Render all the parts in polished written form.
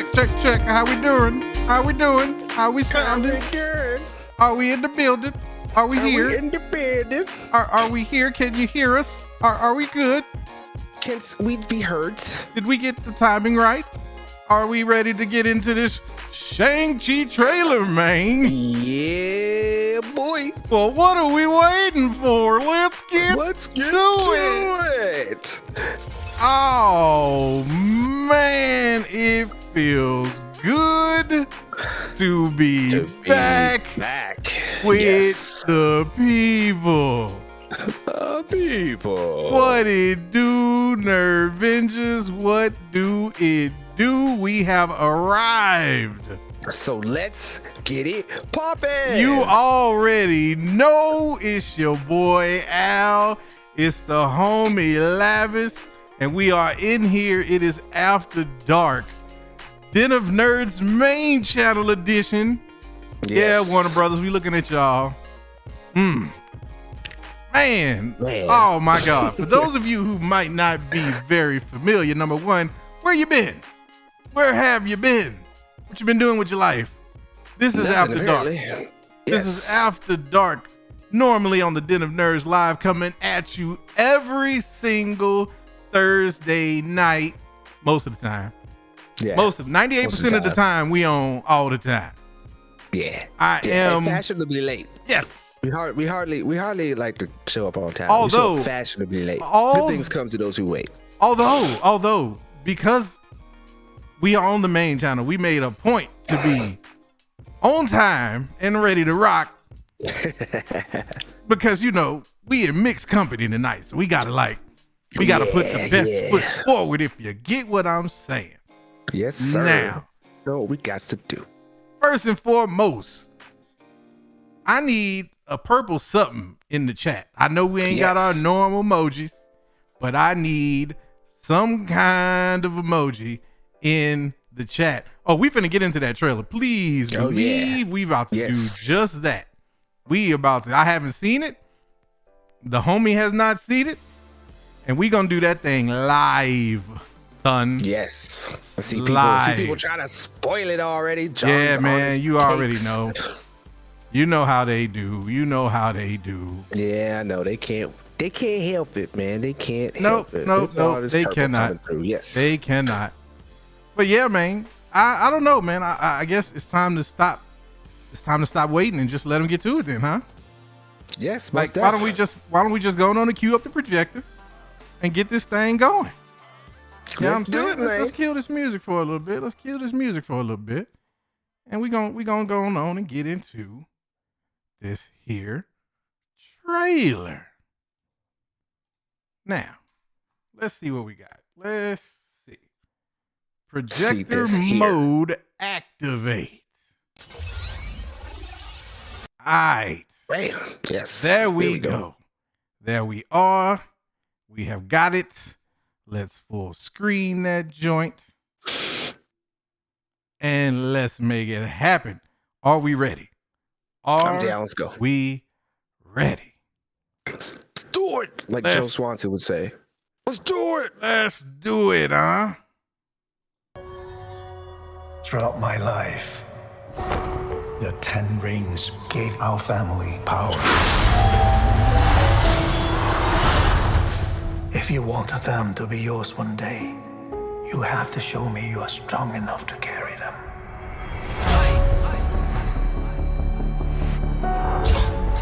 check. How we doing? How we doing? How we sounding? Good. Are we in the building? Are we here? We in the building? Are we here? Can you hear us? Are we good? Can we be heard? Did we get the timing right? Are we ready to get into this Shang-Chi trailer, man? Yeah, boy. Well, what are we waiting for? Let's get to it. Oh, man, it feels good to be back with the people. What it do, Nervengers? What do it do? We have arrived. So let's get it poppin'. You already know it's your boy Al. It's the homie Lavis, and we are in here. It is After Dark, Den of Nerds main channel edition. Yes. Yeah, Warner Brothers, we looking at y'all. Man. Oh my God. For those of you who might not be very familiar, number one, where you been? Where have you been? What you been doing with your life? This is After Dark. This is After Dark, normally on the Den of Nerds Live, coming at you every single Thursday night, most of the time. Yeah. 98% of the time we on all the time. Yeah. I am fashionably late. Yes. We hardly like to show up on time. Although we show up fashionably late. Good things come to those who wait. Although because we are on the main channel, we made a point to be on time and ready to rock. Because we in mixed company tonight, so we gotta put the best foot forward, if you get what I'm saying. Yes, sir. Now, we got to do. First and foremost, I need a purple something in the chat. I know we ain't got our normal emojis, but I need some kind of emoji in the chat. Oh, we finna get into that trailer. Please believe we about to do just that. I haven't seen it. The homie has not seen it. And we gonna do that thing live, son. Yes. I see people trying to spoil it already. Yeah, man, you already know. You know how they do. Yeah, I know. They can't help it, man. They can't help it. No, they cannot. Yes. They cannot. But yeah, man, I don't know, man. I guess it's time to stop. It's time to stop waiting and just let them get to it then, huh? Yes. Why don't we just go on and cue up the projector and get this thing going? Let's do it, man. Let's kill this music for a little bit. And we gonna go on and get into this here trailer. Now, let's see what we got. Let's see. Projector mode activate. All right. Bam. Yes. There we go. There we are. We have got it. Let's full screen that joint. And let's make it happen. Are we ready? I'm down. Let's go. We ready? Let's do it. Like Joe Swanson would say. Let's do it. Let's do it, huh? Throughout my life, the 10 rings gave our family power. If you want them to be yours one day, you have to show me you are strong enough to carry them.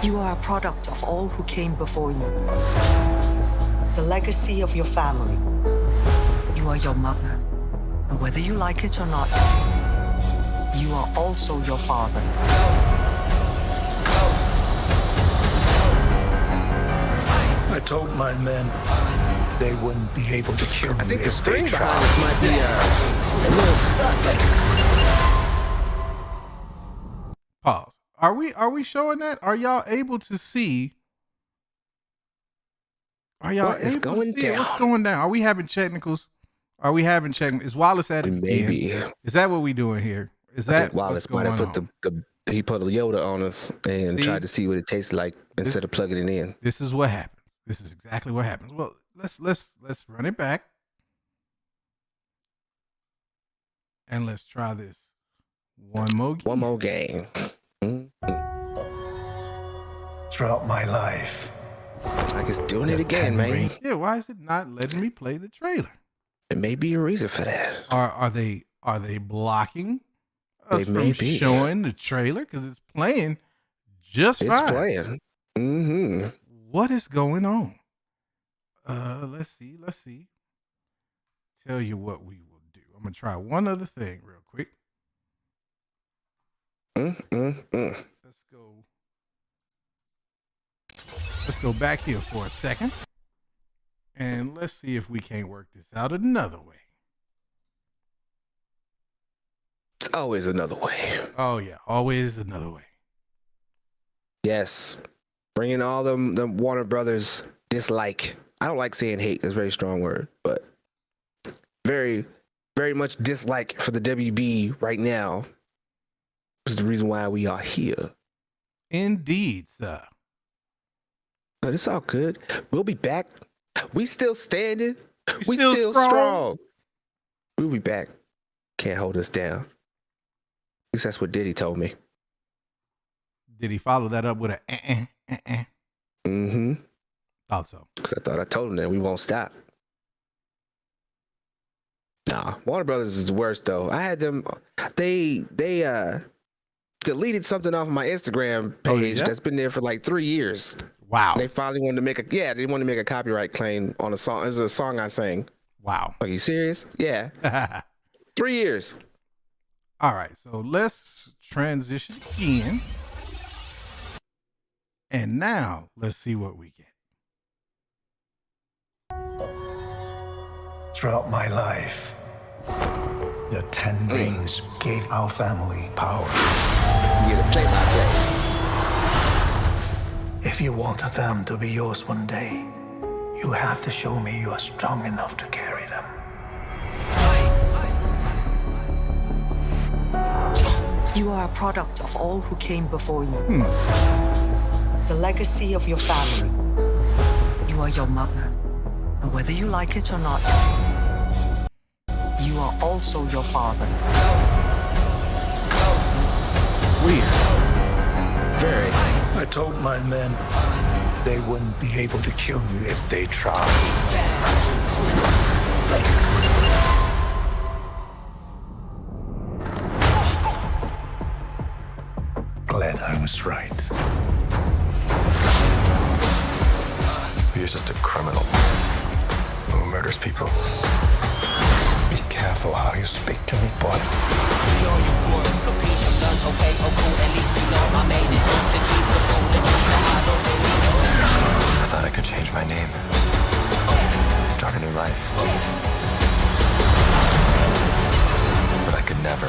You are a product of all who came before you. The legacy of your family. You are your mother. And whether you like it or not, you are also your father. I told my men they wouldn't be able to kill me. I think the if screen they behind tried. us might be a little stuck. Pause. Are we showing that? Are y'all able to see? Are y'all able to see what's going down? Are we having technicals? Is Wallace at it Maybe. again? Is that what we doing here? Is I that think Wallace might have put he put a Yoda on us and tried to see what it tastes like instead of plugging it in. This is what happens. This is exactly what happens. Well, let's run it back. And let's try this one more game. One more game. Throughout my life, Like it's doing it The again, Ten man. Rings. Yeah, why is it not letting me play the trailer? There may be a reason for that. Are they blocking us They may from be. showing the trailer? Because it's playing just It's fine. playing. Mm-hmm. What is going on? Let's see. Tell you what we will do. I'm gonna try one other thing real quick. Let's go back here for a second. And let's see if we can't work this out another way. It's always another way. Oh yeah, always another way. Yes. Bringing all them Warner Brothers dislike. I don't like saying hate. That's a very strong word, but very, very much dislike for the WB right now. This is the reason why we are here. Indeed, sir. But it's all good. We'll be back. We still standing. We still still strong. strong. We'll be back. Can't hold us down. At least that's what Diddy told me. Did he follow that up with a Mm-hmm. Thought so. Because I thought I told him that we won't stop. Nah, Warner Brothers is the worst though. I had them. They deleted something off of my Instagram page yeah? that's been there for like 3 years. Wow. They finally wanted to make they wanted to make a copyright claim on a song. It's a song I sang. Wow. Are you serious? Yeah. 3 years. All right, so let's transition again. And now let's see what we get. throughout my life, the Ten Rings gave our family power. You get a play-by-play. If you want them to be yours one day, you have to show me you are strong enough to carry them. You are a product of all who came before you. The legacy of your family. You are your mother. And whether you like it or not, you are also your father. Weird. Very. I told my men they wouldn't be able to kill you if they tried. Glad I was right. You're just a criminal who murders people. Be careful how you speak to me, boy. I thought I could change my name, start a new life. But I could never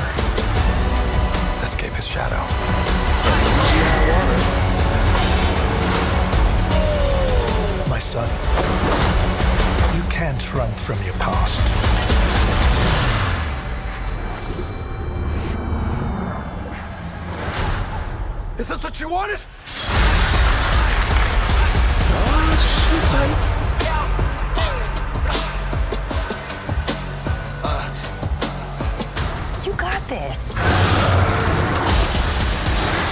escape his shadow. My son, you can't run from your past. Is this what you wanted? You got this.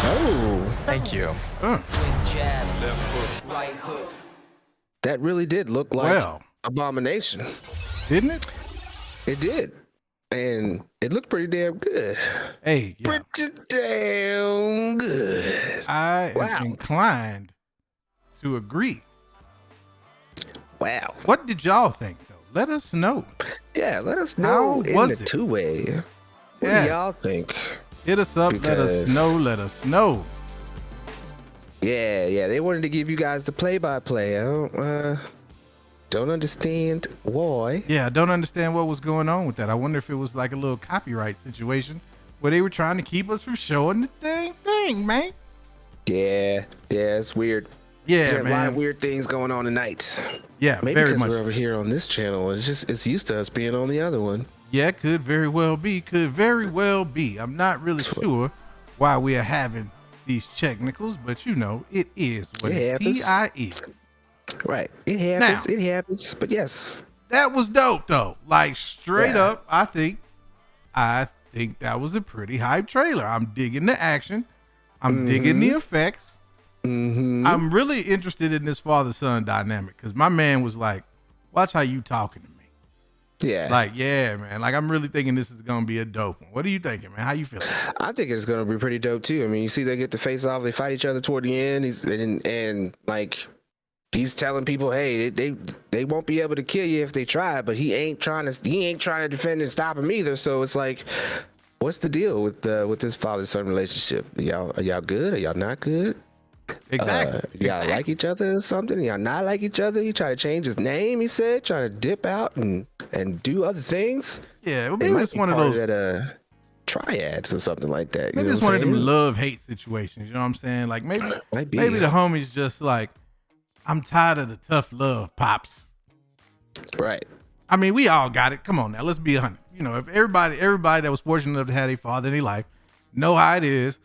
Oh, Thank you. that really did look like Well. Abomination. Didn't it? It did. And it looked pretty damn good. Hey, yeah. Pretty damn good. I Wow. am inclined to agree. Wow. What did y'all think, though? Let us know. Yeah, let us How know in was the it? two-way. What Yes. do y'all think? Hit us up. Let us Because- know. Let us know. Yeah, they wanted to give you guys the play-by-play. I don't understand why. Yeah, I don't understand what was going on with that. I wonder if it was like a little copyright situation where they were trying to keep us from showing the thing, man. Yeah, it's weird. Yeah, There's a lot of man. weird things going on tonight. Yeah, Maybe very because much. we're over here on this channel. It's used to us being on the other one. Yeah, could very well be. Could very well be. I'm not really sure why we are having these technicals, but you know, it is what It happens. TI is. Right. It happens. Now- It happens. But yes. That was dope, though. Like, straight Yeah. up, I think I think that was a pretty hype trailer. I'm digging the action. I'm digging the effects. I'm really interested in this father-son dynamic because my man was like, watch how you talking to me. Yeah. Like, yeah, man. Like, I'm really thinking this is going to be a dope one. What are you thinking, man? How you feeling? I think it's going to be pretty dope, too. I mean, you see they get to face off. They fight each other toward the end. And he's telling people, hey, they won't be able to kill you if they try, but he ain't trying to defend and stop him either. So it's like, what's the deal with this father-son relationship? Are y'all good? Are y'all not good? Exactly. Y'all like each other or something? Y'all not like each other? He tried to change his name, he said, trying to dip out and do other things. Yeah, well, maybe it's one of those triads or something like that. Maybe it's one of them love-hate situations. You know what I'm saying? Like maybe the homie's just like, I'm tired of the tough love, pops. Right. I mean, we all got it. Come on now, let's be 100. You know, if everybody that was fortunate enough to have a father in their life know how it is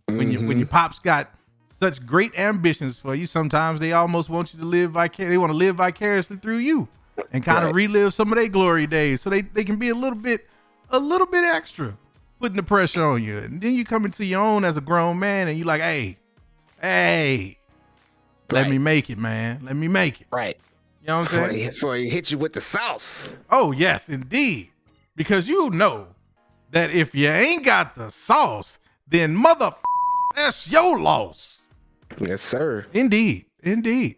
when your pops got such great ambitions for you. Sometimes they almost want you to live they want to live vicariously through you and kind of relive some of their glory days, so they can be a little bit extra, putting the pressure on you. And then you come into your own as a grown man, and you like, hey. Let me make it, man. Let me make it. Right. You know what I'm saying? Before he hit you with the sauce. Oh, yes, indeed. Because you know that if you ain't got the sauce, then that's your loss. Yes, sir. Indeed.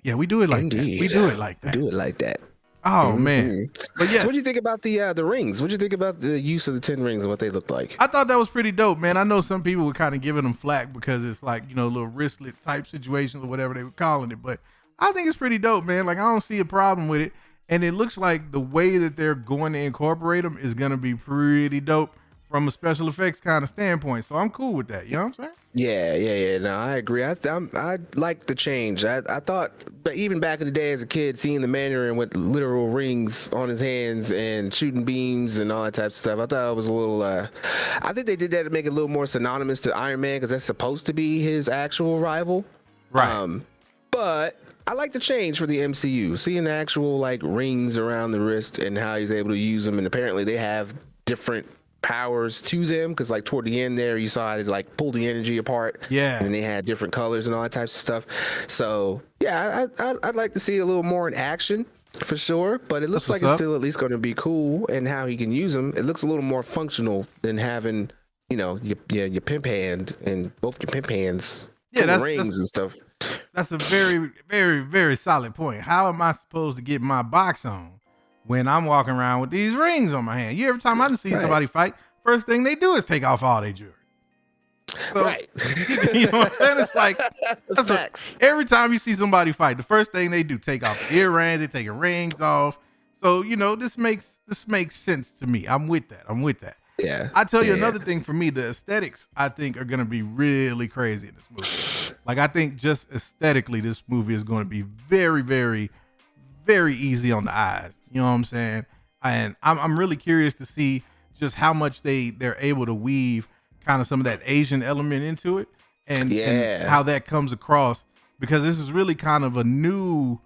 Yeah, we do it like that. We do it like that. Do it like that. Oh, man. But yes. So what do you think about the rings? What do you think about the use of the 10 rings and what they look like? I thought that was pretty dope, man. I know some people were kind of giving them flack because it's like, little wristlet type situations or whatever they were calling it. But I think it's pretty dope, man. Like, I don't see a problem with it. And it looks like the way that they're going to incorporate them is going to be pretty dope from a special effects kind of standpoint. So I'm cool with that. You know what I'm saying? Yeah. No, I agree. I like the change. I thought, but even back in the day as a kid, seeing the Mandarin with literal rings on his hands and shooting beams and all that type of stuff, I thought it was a little, I think they did that to make it a little more synonymous to Iron Man because that's supposed to be his actual rival. Right. But I like the change for the MCU, seeing the actual rings around the wrist and how he's able to use them. And apparently they have different powers to them because toward the end there you saw how to pull the energy apart, and they had different colors and all that types of stuff. So yeah, I'd like to see a little more in action for sure, but it looks like it's still at least going to be cool, and how he can use them, it looks a little more functional than having your pimp hand and both your pimp hands that's rings and stuff. That's a very, very, very solid point. How am I supposed to get my box on when I'm walking around with these rings on my hand? Every time I see somebody fight, first thing they do is take off all their jewelry. So, right. You know what I'm saying? It's like, that's facts. Every time you see somebody fight, the first thing they do, take off the earrings, they taking rings off. So, this makes sense to me. I'm with that. Yeah. I tell you another thing for me, the aesthetics I think are going to be really crazy in this movie. I think just aesthetically, this movie is going to be very, very, very easy on the eyes. You know what I'm saying? And I'm really curious to see just how much they're able to weave kind of some of that Asian element into it and how that comes across, because this is really kind of a new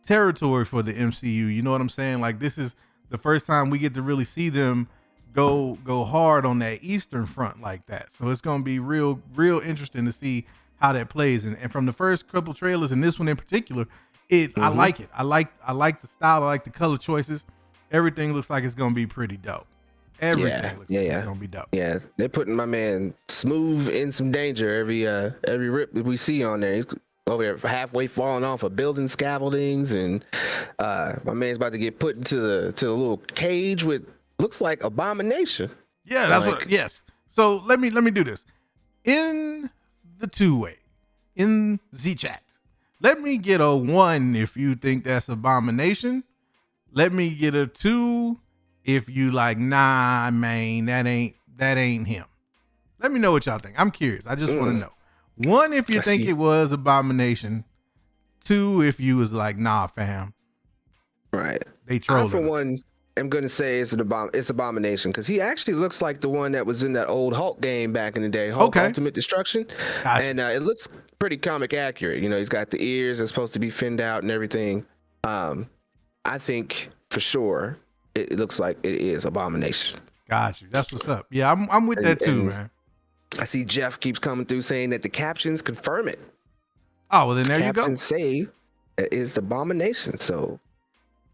territory for the MCU. You know what I'm saying? This is the first time we get to really see them go hard on that Eastern front like that. So it's going to be real interesting to see how that plays. And from the first couple trailers and this one in particular, I like it. I like the style. I like the color choices. Everything looks like it's going to be pretty dope. Everything looks like it's going to be dope. Yeah, they're putting my man Smooth in some danger every rip that we see on there. He's over there halfway falling off of building scaffoldings, and my man's about to get put into the little cage with looks like Abomination. Yeah, that's yes. So let me do this. In the two-way, in the chat, let me get a 1 if you think that's Abomination. Let me get a 2 if you like, nah, man, that ain't him. Let me know what y'all think. I'm curious. I just want to know. 1 if you think it was Abomination. 2 if you was like, nah, fam. Right. They trolled. I, for one, am going to say it's Abomination, because he actually looks like the one that was in that old Hulk game back in the day, Hulk Ultimate Destruction. Gotcha. And it looks pretty comic accurate. He's got the ears that's supposed to be finned out and everything. I think for sure it looks like it is Abomination. Got you. That's what's up. Yeah, I'm with that too, man. I see Jeff keeps coming through saying that the captions confirm it. Oh, well then there you go. Captions say it's Abomination. So,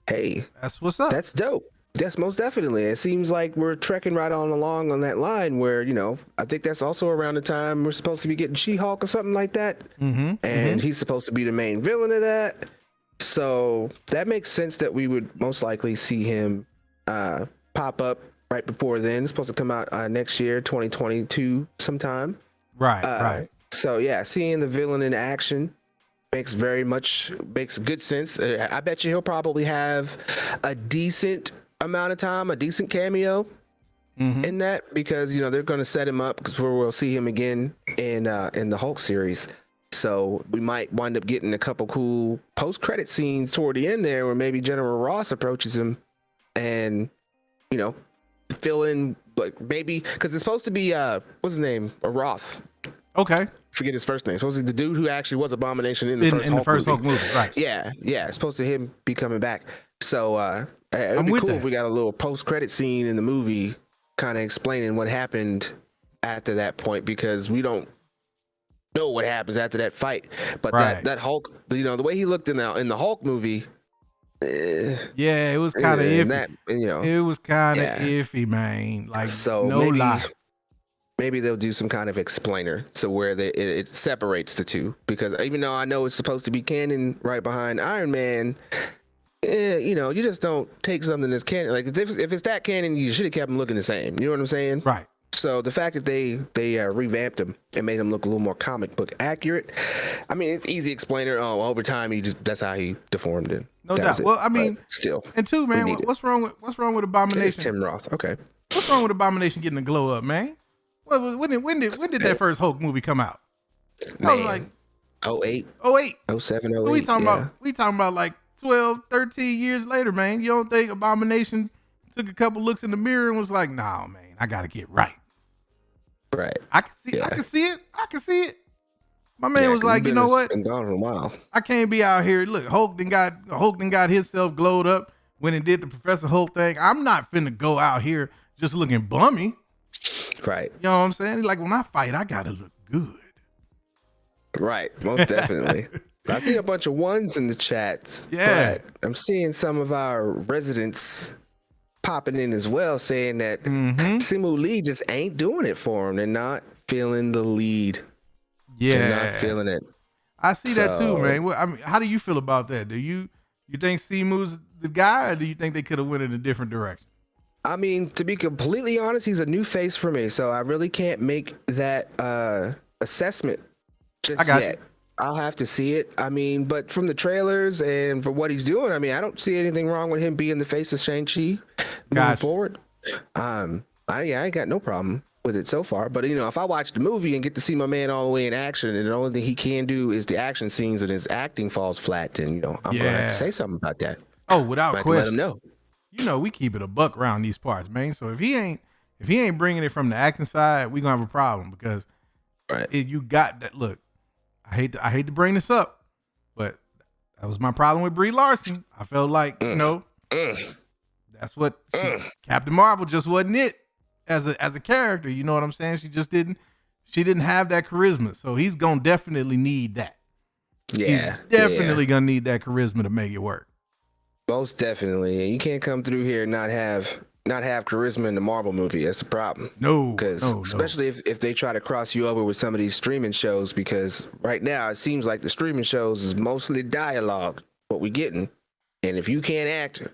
hey, that's what's up. That's dope. Yes, most definitely. It seems like we're trekking right on along on that line where, I think that's also around the time we're supposed to be getting She-Hulk or something like that. And he's supposed to be the main villain of that. So that makes sense that we would most likely see him pop up right before then. It's supposed to come out next year, 2022 sometime. Right. So yeah, seeing the villain in action makes good sense. I bet you he'll probably have a decent amount of time, a decent cameo in that, because they're going to set him up because we'll see him again in the Hulk series. So we might wind up getting a couple cool post-credit scenes toward the end there, where maybe General Ross approaches him and fill in, like, maybe because it's supposed to be what's his name, Roth. Okay. Forget his first name. Supposed to be the dude who actually was Abomination in the first Hulk movie. Right. Yeah. It's supposed to him be coming back. So it would be cool if we got a little post-credit scene in the movie kind of explaining what happened after that point, because we don't know what happens after that fight. But that Hulk, the way he looked in the Hulk movie, yeah, it was kind of iffy. It was kind of iffy, man. Like, so no lie. Maybe they'll do some kind of explainer so where it separates the two, because even though I know it's supposed to be canon right behind Iron Man, you just don't take something that's canon. Like, if it's that canon, you should have kept them looking the same. You know what I'm saying? Right. So the fact that they revamped him and made him look a little more comic book accurate, I mean, it's easy explainer. Oh, over time that's how he deformed it. No doubt. Well, I mean, but still. And two, man, what's wrong with Abomination? It's Tim Roth. Okay. What's wrong with Abomination getting the glow up, man? When did that first Hulk movie come out? I was like 08. 07, 08. So we talking about like 12, 13 years later, man. You don't think Abomination took a couple looks in the mirror and was like, "Nah, man, I gotta get right." Right. I can see it. My man was like, you know what? Been gone for a while. I can't be out here. Look, Hulk done got himself glowed up when he did the Professor Hulk thing. I'm not finna go out here just looking bummy. Right. You know what I'm saying? Like, when I fight, I gotta look good. Right. Most definitely. I see a bunch of ones in the chats. Yeah. But I'm seeing some of our residents popping in as well, saying that Simu Lee just ain't doing it for him. They're not feeling the lead. Yeah. They're not feeling it. I see that too, man. Well, I mean, how do you feel about that? Do you think Simu's the guy, or do you think they could have went in a different direction? I mean, to be completely honest, he's a new face for me, so I really can't make that assessment just yet. I'll have to see it. I mean, but from the trailers and for what he's doing, I mean, I don't see anything wrong with him being the face of Shang-Chi moving forward. I ain't got no problem with it so far. But if I watch the movie and get to see my man all the way in action, and the only thing he can do is the action scenes and his acting falls flat, then I'm gonna have to say something about that. Oh, without question. Let him know. We keep it a buck around these parts, man. So if he ain't bringing it from the acting side, we gonna have a problem, because you got that. Look, I hate to bring this up, but that was my problem with Brie Larson. I felt like that's what Captain Marvel just wasn't it as a character. You know what I'm saying? She didn't have that charisma. So he's gonna definitely need that. Yeah, he's definitely gonna need that charisma to make it work. Most definitely. And you can't come through here and not have charisma in the Marvel movie. That's the problem. No. Because especially if they try to cross you over with some of these streaming shows, because right now it seems like the streaming shows is mostly dialogue, what we getting. And if you can't act,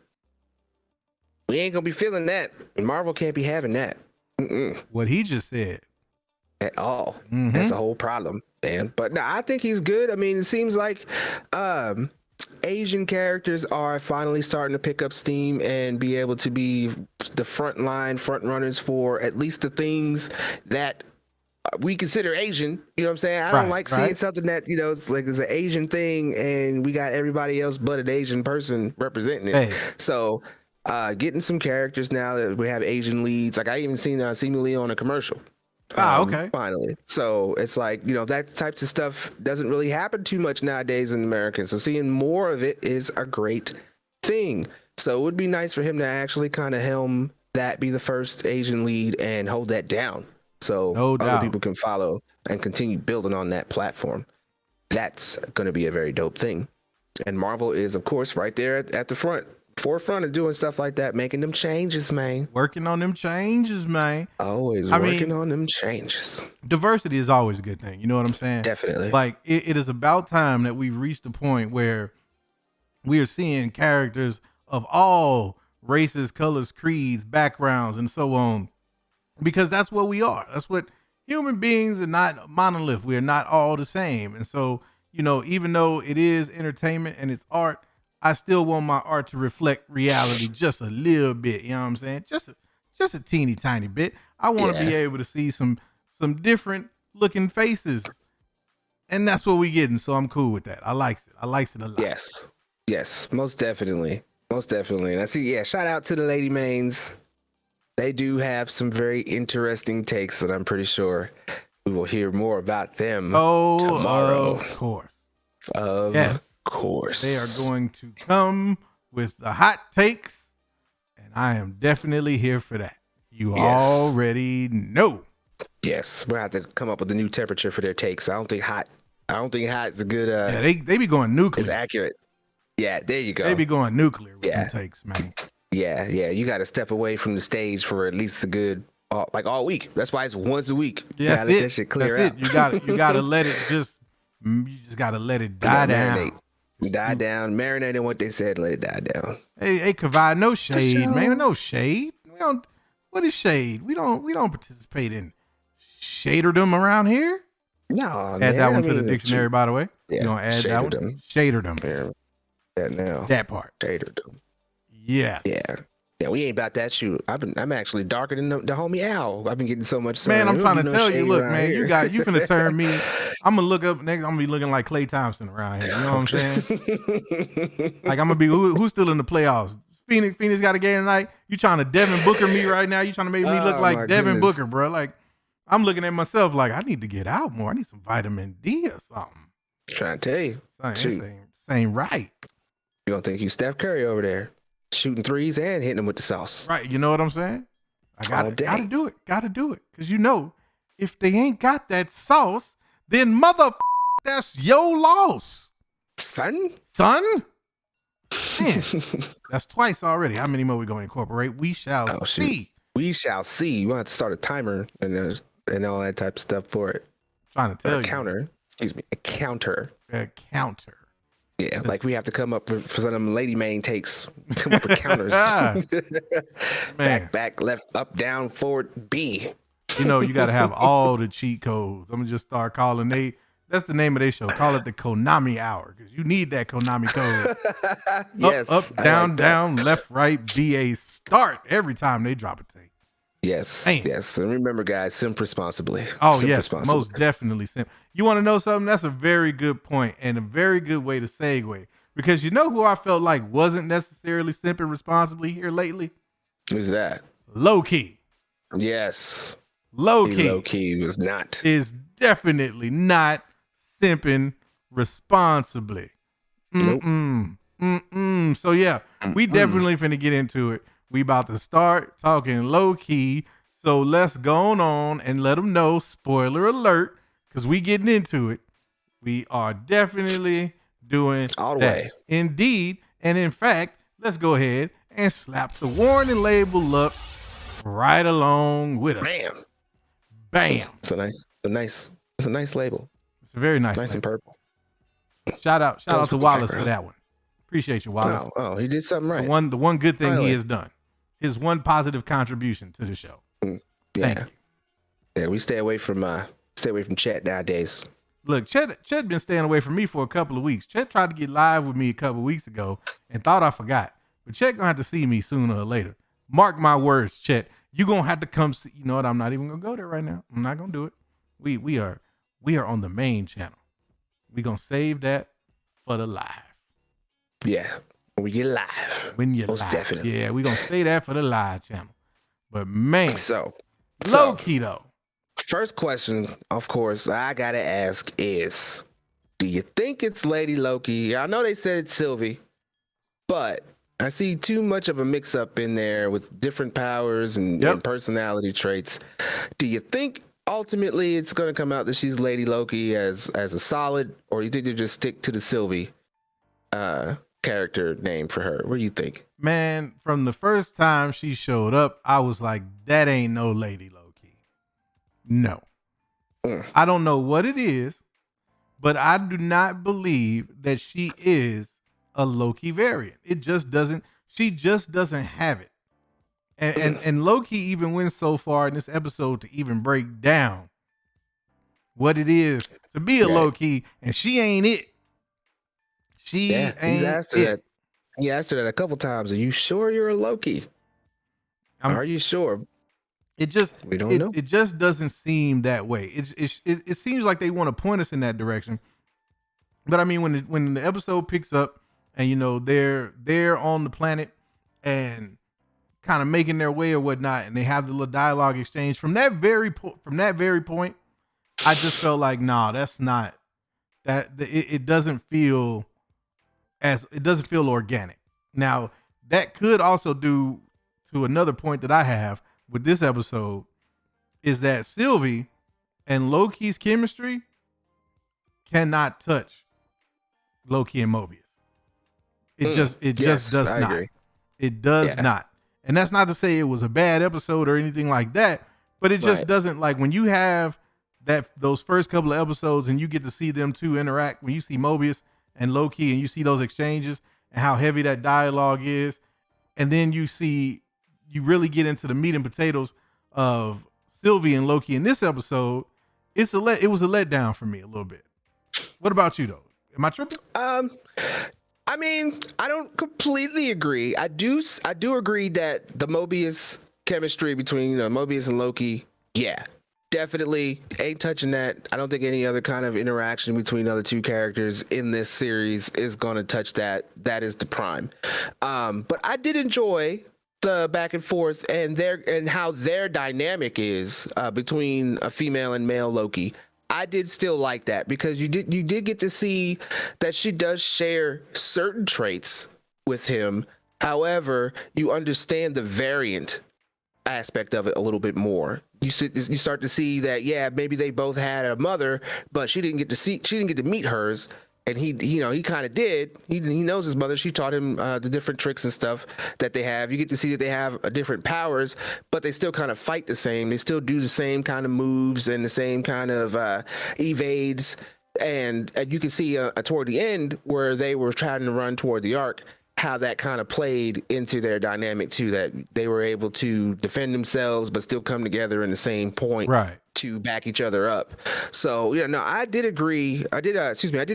we ain't gonna be feeling that. And Marvel can't be having that. What he just said. At all. That's a whole problem, man. But no, I think he's good. I mean, it seems like Asian characters are finally starting to pick up steam and be able to be the front runners for at least the things that we consider Asian. You know what I'm saying? I don't like seeing something that, it's like it's an Asian thing and we got everybody else but an Asian person representing it. Hey. So getting some characters now that we have Asian leads. Like I even seen Simu Lee on a commercial. Okay. Finally. So it's like, that types of stuff doesn't really happen too much nowadays in America. So seeing more of it is a great thing. So it would be nice for him to actually kind of helm that be the first Asian lead and hold that down, so No other doubt. people can follow and continue building on that platform. That's going to be a very dope thing. And Marvel is, of course, right there at the forefront of doing stuff like that, making them changes, man. Working on them changes, man. Always working on them changes. Diversity is always a good thing. You know what I'm saying? Definitely. Like it is about time that we've reached a point where we are seeing characters of all races, colors, creeds, backgrounds, and so on, because that's what we are. That's what human beings are, not monolith. We are not all the same. And so, you know, even though it is entertainment and it's art, I still want my art to reflect reality just a little bit. You know what I'm saying? Just a teeny tiny bit. I want to be able to see some different looking faces. And that's what we getting. So I'm cool with that. I likes it. I likes it a lot. Yes, most definitely. And I see, shout out to the Lady Mains. They do have some very interesting takes that I'm pretty sure we will hear more about them tomorrow. Of course. Of course. They are going to come with the hot takes, and I am definitely here for that. You already know. Yes, we'll have to come up with a new temperature for their takes. I don't think hot is a good they be going nuclear. It's accurate. Yeah, there you go. They be going nuclear with them takes, man. Yeah. You got to step away from the stage for at least a good, all week. That's why it's once a week. Yeah, let that shit clear out. You got to let it you just got to let it die down. Die down, marinate in what they said, let it die down. Hey, Kavai, no shade, man. No shade. We don't. What is shade? We don't participate in shaderdom around here. No, add that one to the dictionary, by the way. Yeah, you gonna add that one? Shaderdom. Yeah, that now. That part. Shaderdom. Yes. Yeah, we ain't about that shoot. I'm actually darker than the homie Al. I've been getting so much sun. Man, I'm trying to tell you, look, man, here. you finna turn me. I'm gonna look up next. I'm gonna be looking like Klay Thompson around here. You know what I'm saying? Like I'm gonna be who's still in the playoffs? Phoenix got a game tonight. You trying to Devin Booker me right now? You trying to make me look like Devin Booker, bro? Like I'm looking at myself like I need to get out more. I need some vitamin D or something. Trying to tell you, ain't right. You don't think you Steph Curry over there shooting threes and hitting them with the sauce? Right. You know what I'm saying? I gotta do it. Gotta do it. Cause you know, if they ain't got that sauce, then that's your loss. Son? Man, that's twice already. How many more we gonna incorporate? We shall see. We shall see. You want to have to start a timer and all that type of stuff for it. Trying to tell you. A counter. A counter. Yeah, like we have to come up for some of them Lady Main takes. Come up with counters. Man. Back, left, up, down, forward, B. You know, you got to have all the cheat codes. I'm going to just start calling that's the name of their show. Call it the Konami Hour, because you need that Konami code. Yes. Up, down, down, left, right, BA, start every time they drop a take. Yes. Damn. Yes. And remember, guys, simp responsibly. Oh, yes. Most definitely simp. You want to know something? That's a very good point and a very good way to segue. Because you know who I felt like wasn't necessarily simping responsibly here lately? Who's that? Loki. Yes. Loki was not. Is definitely not simping responsibly. Nope. So yeah, we definitely finna get into it. We about to start talking low key. So let's go on and let them know, spoiler alert, because we getting into it. We are definitely doing all the that. way. Indeed. And in fact, let's go ahead and slap the warning label up right along with us. Bam. It's a nice label. It's a very nice and purple. Shout out to Wallace for that one. Appreciate you, Wallace. Oh, he did something right. The one good thing he has done. His one positive contribution to the show. Yeah. Thank you. Yeah, we stay away from Chet nowadays. Look, Chet been staying away from me for a couple of weeks. Chet tried to get live with me a couple of weeks ago and thought I forgot. But Chet gonna have to see me sooner or later. Mark my words, Chet. You gonna have to come see. You know what? I'm not even gonna go there right now. I'm not gonna do it. We are on the main channel. We gonna save that for the live. Yeah, when we get live. Most definitely. Yeah, we gonna say that for the live channel. But man, so Loki though. First question, of course, I gotta ask is, do you think it's Lady Loki? I know they said it's Sylvie, but I see too much of a mix up in there with different powers and personality traits. Do you think ultimately it's going to come out that she's Lady Loki as a solid, or you think they just stick to the Sylvie character name for her? What do you think? Man, from the first time she showed up, I was like, that ain't no Lady Loki. No. I don't know what it is, but I do not believe that she is a Loki variant. It just doesn't, she just doesn't have it. And Loki even went so far in this episode to even break down what it is to be a Loki, and she ain't it. She ain't he's asked her it. that. He asked her that a couple times. Are you sure you're a Loki? Are you sure? We don't know. It just doesn't seem that way. It seems like they want to point us in that direction. But I mean, when the episode picks up and they're on the planet and kind of making their way or whatnot, and they have the little dialogue exchange from that very point, I just felt like, nah, that's not that. It doesn't feel organic. Now that could also do to another point that I have with this episode is that Sylvie and Loki's chemistry cannot touch Loki and Mobius. It just does not. Agree. It does not. And that's not to say it was a bad episode or anything like that, but it just doesn't, like when you have those first couple of episodes and you get to see them two interact, when you see Mobius and Loki and you see those exchanges and how heavy that dialogue is, and then you really get into the meat and potatoes of Sylvie and Loki in this episode, it was a letdown for me a little bit. What about you though? Am I tripping? I mean, I don't completely agree. I do agree that the Mobius chemistry between Mobius and Loki, definitely ain't touching that. I don't think any other kind of interaction between other two characters in this series is going to touch that. That is the prime. But I did enjoy the back and forth and how their dynamic is between a female and male Loki. I did still like that because you did get to see that she does share certain traits with him. However, you understand the variant aspect of it a little bit more. You start to see that maybe they both had a mother, but she didn't get to meet hers, and he kind of did. He knows his mother. She taught him the different tricks and stuff that they have. You get to see that they have different powers, but they still kind of fight the same. They still do the same kind of moves and the same kind of evades. And you can see toward the end where they were trying to run toward the Ark, how that kind of played into their dynamic too, that they were able to defend themselves but still come together in the same point to back each other up. So I did agree. I did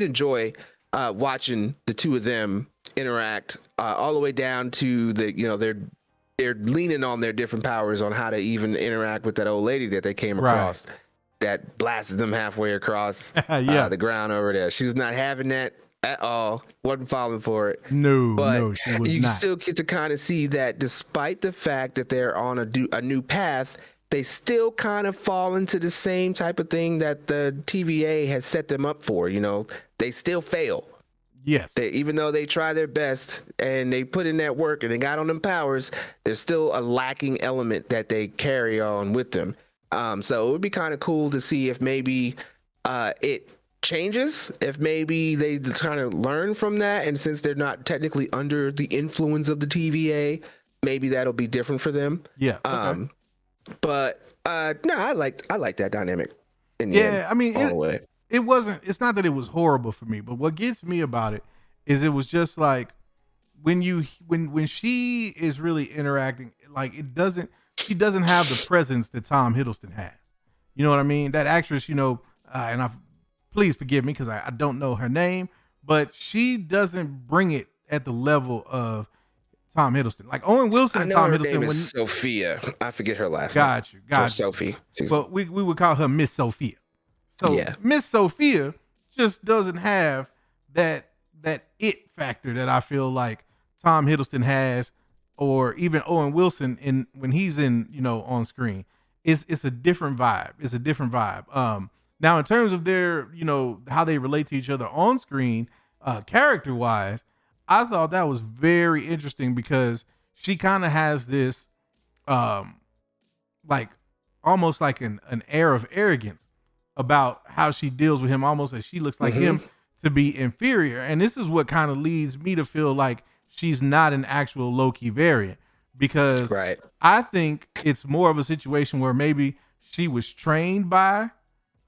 enjoy watching the two of them interact all the way down to they're leaning on their different powers on how to even interact with that old lady that they came across that blasted them halfway across the ground over there. She was not having that at all. Wasn't falling for it. No, she was you not. Still get to kind of see that despite the fact that they're on a new path, they still kind of fall into the same type of thing that the TVA has set them up for. They still fail. Yes. Even though they try their best and they put in that work and they got on them powers, there's still a lacking element that they carry on with them. So it would be kind of cool to see if maybe it changes, if maybe they kind of learn from that, and since they're not technically under the influence of the TVA, maybe that'll be different for them. Okay. But no, I like that dynamic in the end. I mean, all the way. It's not that it was horrible for me, but what gets me about it is it was just like when she is really interacting, like she doesn't have the presence that Tom Hiddleston has. You know what I mean? That actress, and please forgive me because I don't know her name, but she doesn't bring it at the level of Tom Hiddleston. Like Owen Wilson and Tom Hiddleston. Name is Sophia. I forget her last name. Got you. Sophie. But we would call her Miss Sophia. So Miss Sophia just doesn't have that it factor that I feel like Tom Hiddleston has, or even Owen Wilson when he's in on screen. It's a different vibe. It's a different vibe. Now in terms of their how they relate to each other on screen, character wise, I thought that was very interesting because she kind of has this, like almost like an air of arrogance about how she deals with him, almost as she looks like him to be inferior. And this is what kind of leads me to feel like she's not an actual Loki variant, because I think it's more of a situation where maybe she was trained by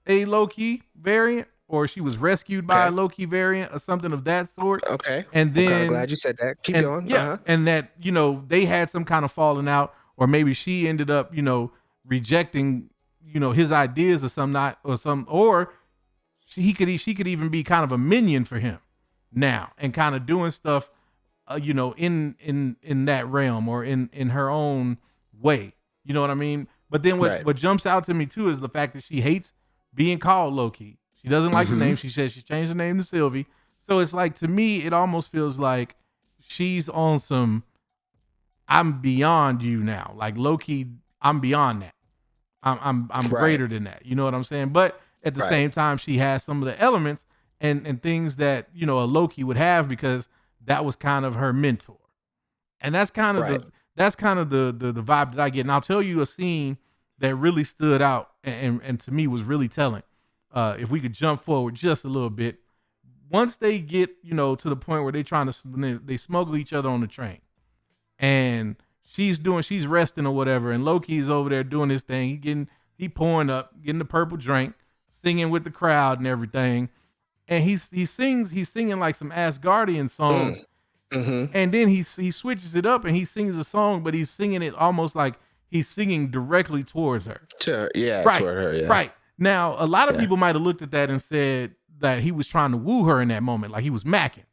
a Loki variant, or she was rescued by a Loki variant, or something of that sort. And then I'm glad you said that. Keep going. Yeah. And that, you know, they had some kind of falling out, or maybe she ended up, you know, rejecting, you know, his ideas or she could even be kind of a minion for him now and kind of doing stuff, you know, in that realm or in her own way. You know what I mean? But then what jumps out to me too is the fact that she hates being called Loki. She doesn't like the name. She says she changed the name to Sylvie. So it's like, to me, it almost feels like she's on some, I'm beyond you now. Like Loki, I'm beyond that. I'm greater than that. You know what I'm saying? But at the same time, she has some of the elements and things that, you know, a Loki would have, because that was kind of her mentor. And that's kind of the vibe that I get. And I'll tell you a scene that really stood out and to me was really telling. If we could jump forward just a little bit, once they get, you know, to the point where they smuggle each other on the train, and she's resting or whatever, and Loki's over there doing his thing. He pouring up, getting the purple drink, singing with the crowd and everything. And he's singing like some Asgardian songs. And then he switches it up and he sings a song, but he's singing it almost like he's singing directly towards her. Toward her, yeah. Right. Now, a lot of people might have looked at that and said that he was trying to woo her in that moment, like he was macking.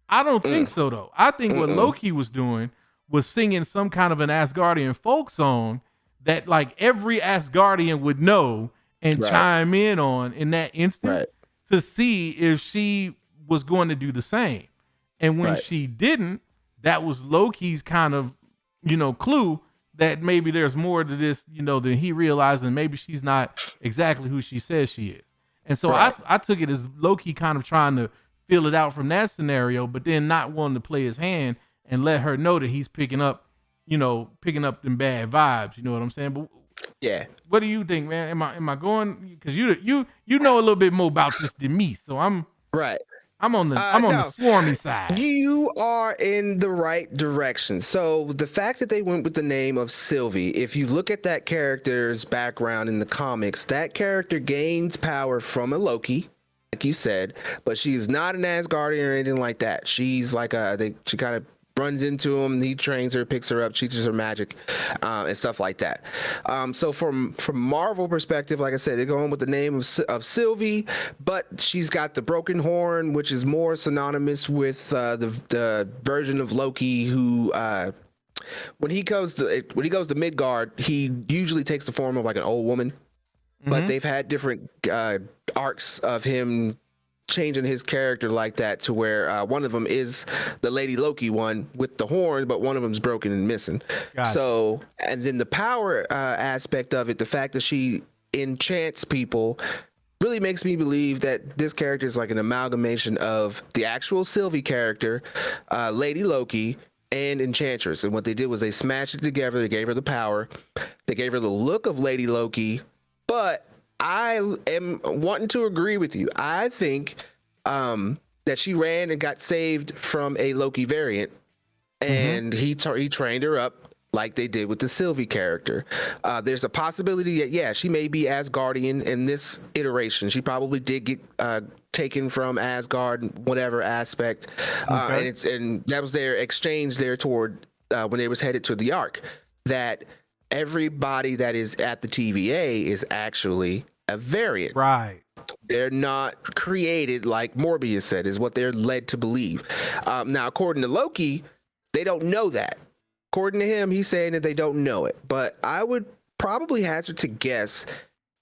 I don't think so, though. I think what Loki was doing was singing some kind of an Asgardian folk song that like every Asgardian would know and chime in on in that instance to see if she was going to do the same. And when she didn't, that was Loki's kind of, you know, clue that maybe there's more to this, you know, than he realized, and maybe she's not exactly who she says she is. And so I took it as Loki kind of trying to feel it out from that scenario, but then not wanting to play his hand and let her know that he's picking up them bad vibes. You know what I'm saying? But what do you think, man? Am I going? Because you know a little bit more about this than me, so I'm on the swarmy side. You are in the right direction. So the fact that they went with the name of Sylvie, if you look at that character's background in the comics, that character gains power from a Loki, like you said, but she's not an Asgardian or anything like that. She's like she kind of runs into him, he trains her, picks her up, teaches her magic, and stuff like that. So from Marvel perspective, like I said, they're going with the name of Sylvie, but she's got the broken horn, which is more synonymous with the version of Loki who when he goes to Midgard, he usually takes the form of like an old woman. But they've had different arcs of him changing his character like that, to where one of them is the Lady Loki one with the horn, but one of them's broken and missing. Gotcha. So, and then the power aspect of it, the fact that she enchants people, really makes me believe that this character is like an amalgamation of the actual Sylvie character, Lady Loki, and Enchantress. And what they did was they smashed it together. They gave her the power. They gave her the look of Lady Loki, but I am wanting to agree with you. I think that she ran and got saved from a Loki variant, and he trained her up like they did with the Sylvie character. There's a possibility that, she may be Asgardian in this iteration. She probably did get taken from Asgard, whatever aspect. And that was their exchange there toward when they was headed to the Ark, that everybody that is at the TVA is actually a variant. Right. They're not created like Morbius said, is what they're led to believe. Now, according to Loki, they don't know that. According to him, he's saying that they don't know it. But I would probably hazard to guess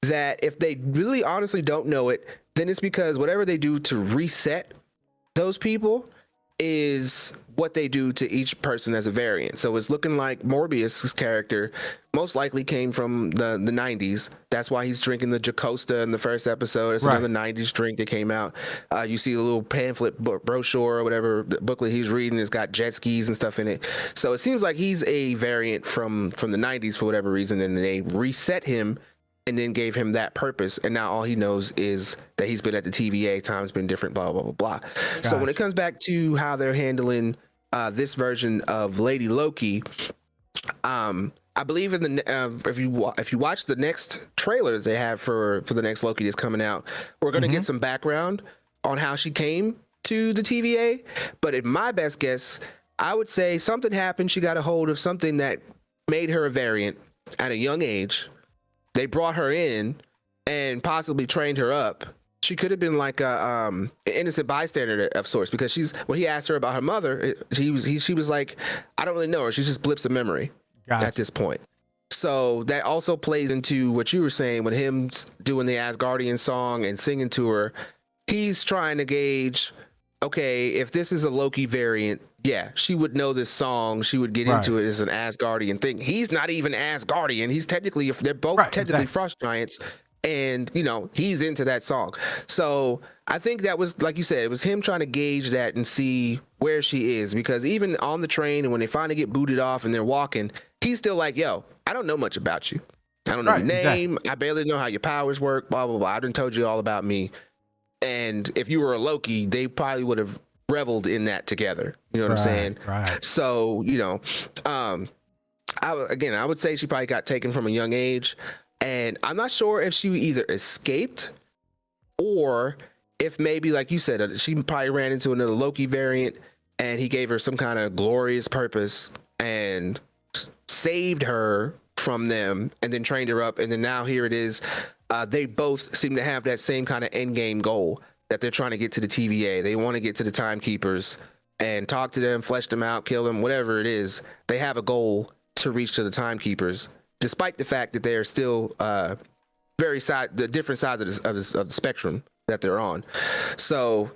that if they really honestly don't know it, then it's because whatever they do to reset those people is what they do to each person as a variant. So it's looking like Morbius's character most likely came from the 90s. That's why he's drinking the Jacosta in the first episode. It's another 90s drink that came out. You see a little pamphlet brochure or whatever booklet he's reading. It's got jet skis and stuff in it. So it seems like he's a variant from the 90s for whatever reason, and they reset him and then gave him that purpose. And now all he knows is that he's been at the TVA, time's been different, blah, blah, blah, blah. Gotcha. So when it comes back to how they're handling this version of Lady Loki, I believe in the if you watch the next trailer that they have for the next Loki that's coming out, we're going to get some background on how she came to the TVA. But in my best guess, I would say something happened. She got a hold of something that made her a variant at a young age. They brought her in and possibly trained her up. She could have been like an innocent bystander of sorts, because when he asked her about her mother, she was like, I don't really know her. She just blips a memory at this point. So that also plays into what you were saying with him doing the Asgardian song and singing to her. He's trying to gauge, okay, if this is a Loki variant, yeah, she would know this song. She would get into it as an Asgardian thing. He's not even Asgardian. He's technically, they're both technically frost giants. And, he's into that song. So I think that was, like you said, it was him trying to gauge that and see where she is. Because even on the train, and when they finally get booted off and they're walking, he's still like, yo, I don't know much about you. I don't know your name. Exactly. I barely know how your powers work, blah, blah, blah. I done told you all about me. And if you were a Loki, they probably would have reveled in that together. You know what I'm saying? Right. So, I would say she probably got taken from a young age. And I'm not sure if she either escaped or if maybe, like you said, she probably ran into another Loki variant and he gave her some kind of glorious purpose and saved her from them and then trained her up. And then now here it is. They both seem to have that same kind of end game goal that they're trying to get to the TVA. They want to get to the timekeepers and talk to them, flesh them out, kill them, whatever it is. They have a goal to reach to the timekeepers, despite the fact that they are still the different sides of the spectrum that they're on. So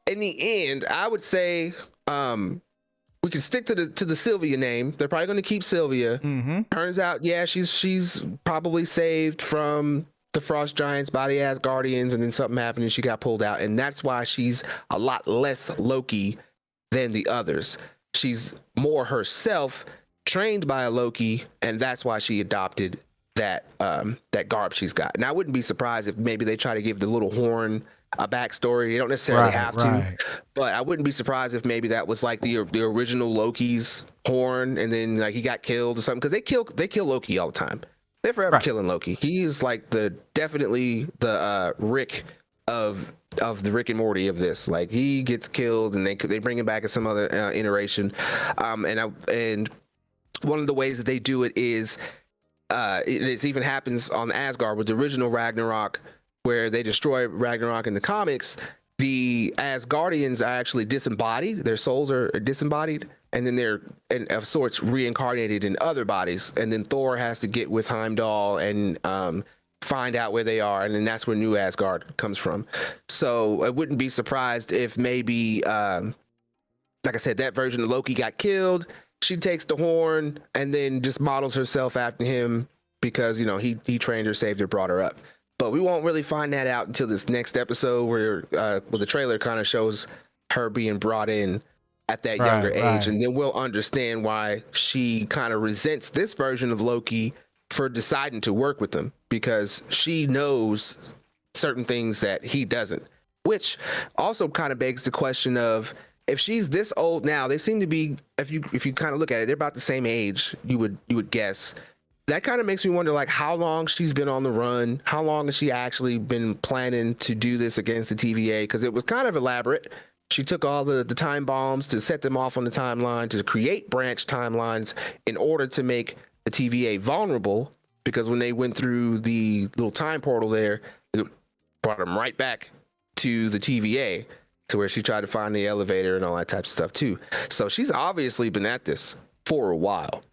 in the end, I would say we can stick to the Sylvia name. They're probably going to keep Sylvia. Turns out, yeah, she's probably saved from the Frost Giants by the Asgardians, and then something happened and she got pulled out, and that's why she's a lot less Loki than the others. She's more herself, trained by a Loki, and that's why she adopted that garb she's got. And I wouldn't be surprised if maybe they try to give the little horn a backstory. They don't necessarily have to, but I wouldn't be surprised if maybe that was like the original Loki's horn, and then like he got killed or something, because they kill Loki all the time. They're forever killing Loki. He's like definitely the Rick of the Rick and Morty of this. Like, he gets killed and they bring him back in some other iteration. And one of the ways that they do it is it even happens on Asgard with the original Ragnarok, where they destroy Ragnarok in the comics. The Asgardians are actually disembodied. Their souls are disembodied, and then they're of sorts reincarnated in other bodies. And then Thor has to get with Heimdall and find out where they are, and then that's where New Asgard comes from. So I wouldn't be surprised if maybe, like I said, that version of Loki got killed. She takes the horn and then just models herself after him because, he trained her, saved her, brought her up. But we won't really find that out until this next episode where the trailer kind of shows her being brought in at that younger age. And then we'll understand why she kind of resents this version of Loki for deciding to work with them, because she knows certain things that he doesn't, which also kind of begs the question of, if she's this old now, they seem to be, if you kind of look at it, they're about the same age, you would guess. That kind of makes me wonder, like, how long she's been on the run, how long has she actually been planning to do this against the TVA, because it was kind of elaborate. She took all the time bombs to set them off on the timeline, to create branch timelines in order to make the TVA vulnerable, because when they went through the little time portal there, it brought them right back to the TVA, to where she tried to find the elevator and all that type of stuff too. So she's obviously been at this for a while.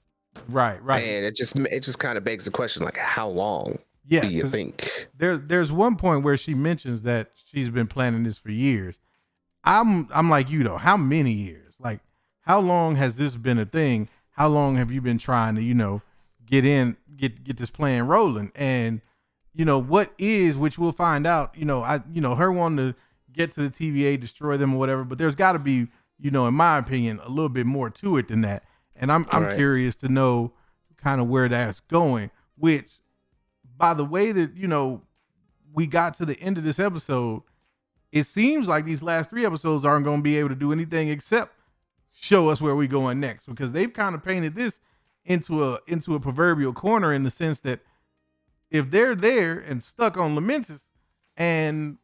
Right. And it just kind of begs the question, like, how long do you think? There's one point where she mentions that she's been planning this for years. I'm like you though. How many years? Like, how long has this been a thing? How long have you been trying to, get this plan rolling. And which we'll find out, her wanting to get to the TVA, destroy them or whatever, but there's got to be, in my opinion, a little bit more to it than that. And I'm Right. curious to know kind of where that's going, which by the way that, we got to the end of this episode, it seems like these last 3 episodes aren't going to be able to do anything except show us where we're going next, because they've kind of painted this into a proverbial corner, in the sense that if they're there and stuck on Lamentus and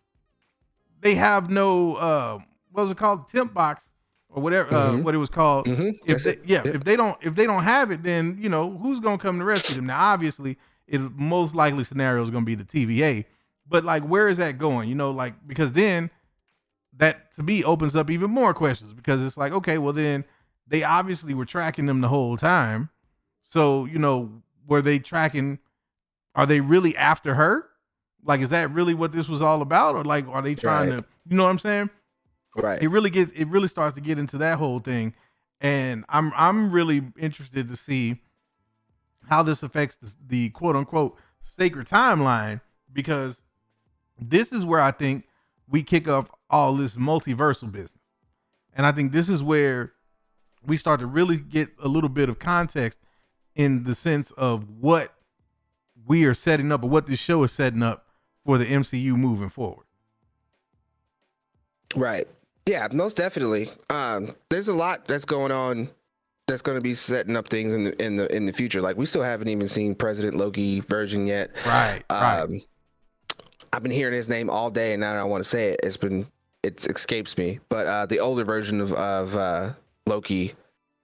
they have no what was it called, temp box or whatever, what it was called. If they don't have it, then who's gonna come to rescue them? Now obviously it most likely scenario is gonna be the TVA, but like, where is that going? Because then that to me opens up even more questions, because it's like, okay, well then they obviously were tracking them the whole time. So, were they tracking, are they really after her? Like, is that really what this was all about? Or like, are they trying to, you know what I'm saying? Right. It really starts to get into that whole thing. And I'm really interested to see how this affects the quote unquote sacred timeline, because this is where I think we kick off all this multiversal business. And I think this is where we start to really get a little bit of context in the sense of what we are setting up, or what this show is setting up for the MCU moving forward. Right. Yeah, most definitely. There's a lot that's going on that's going to be setting up things in the future. Like, we still haven't even seen President Loki version yet. Right. I've been hearing his name all day, and now I don't want to say it. It escapes me. But the older version of Loki,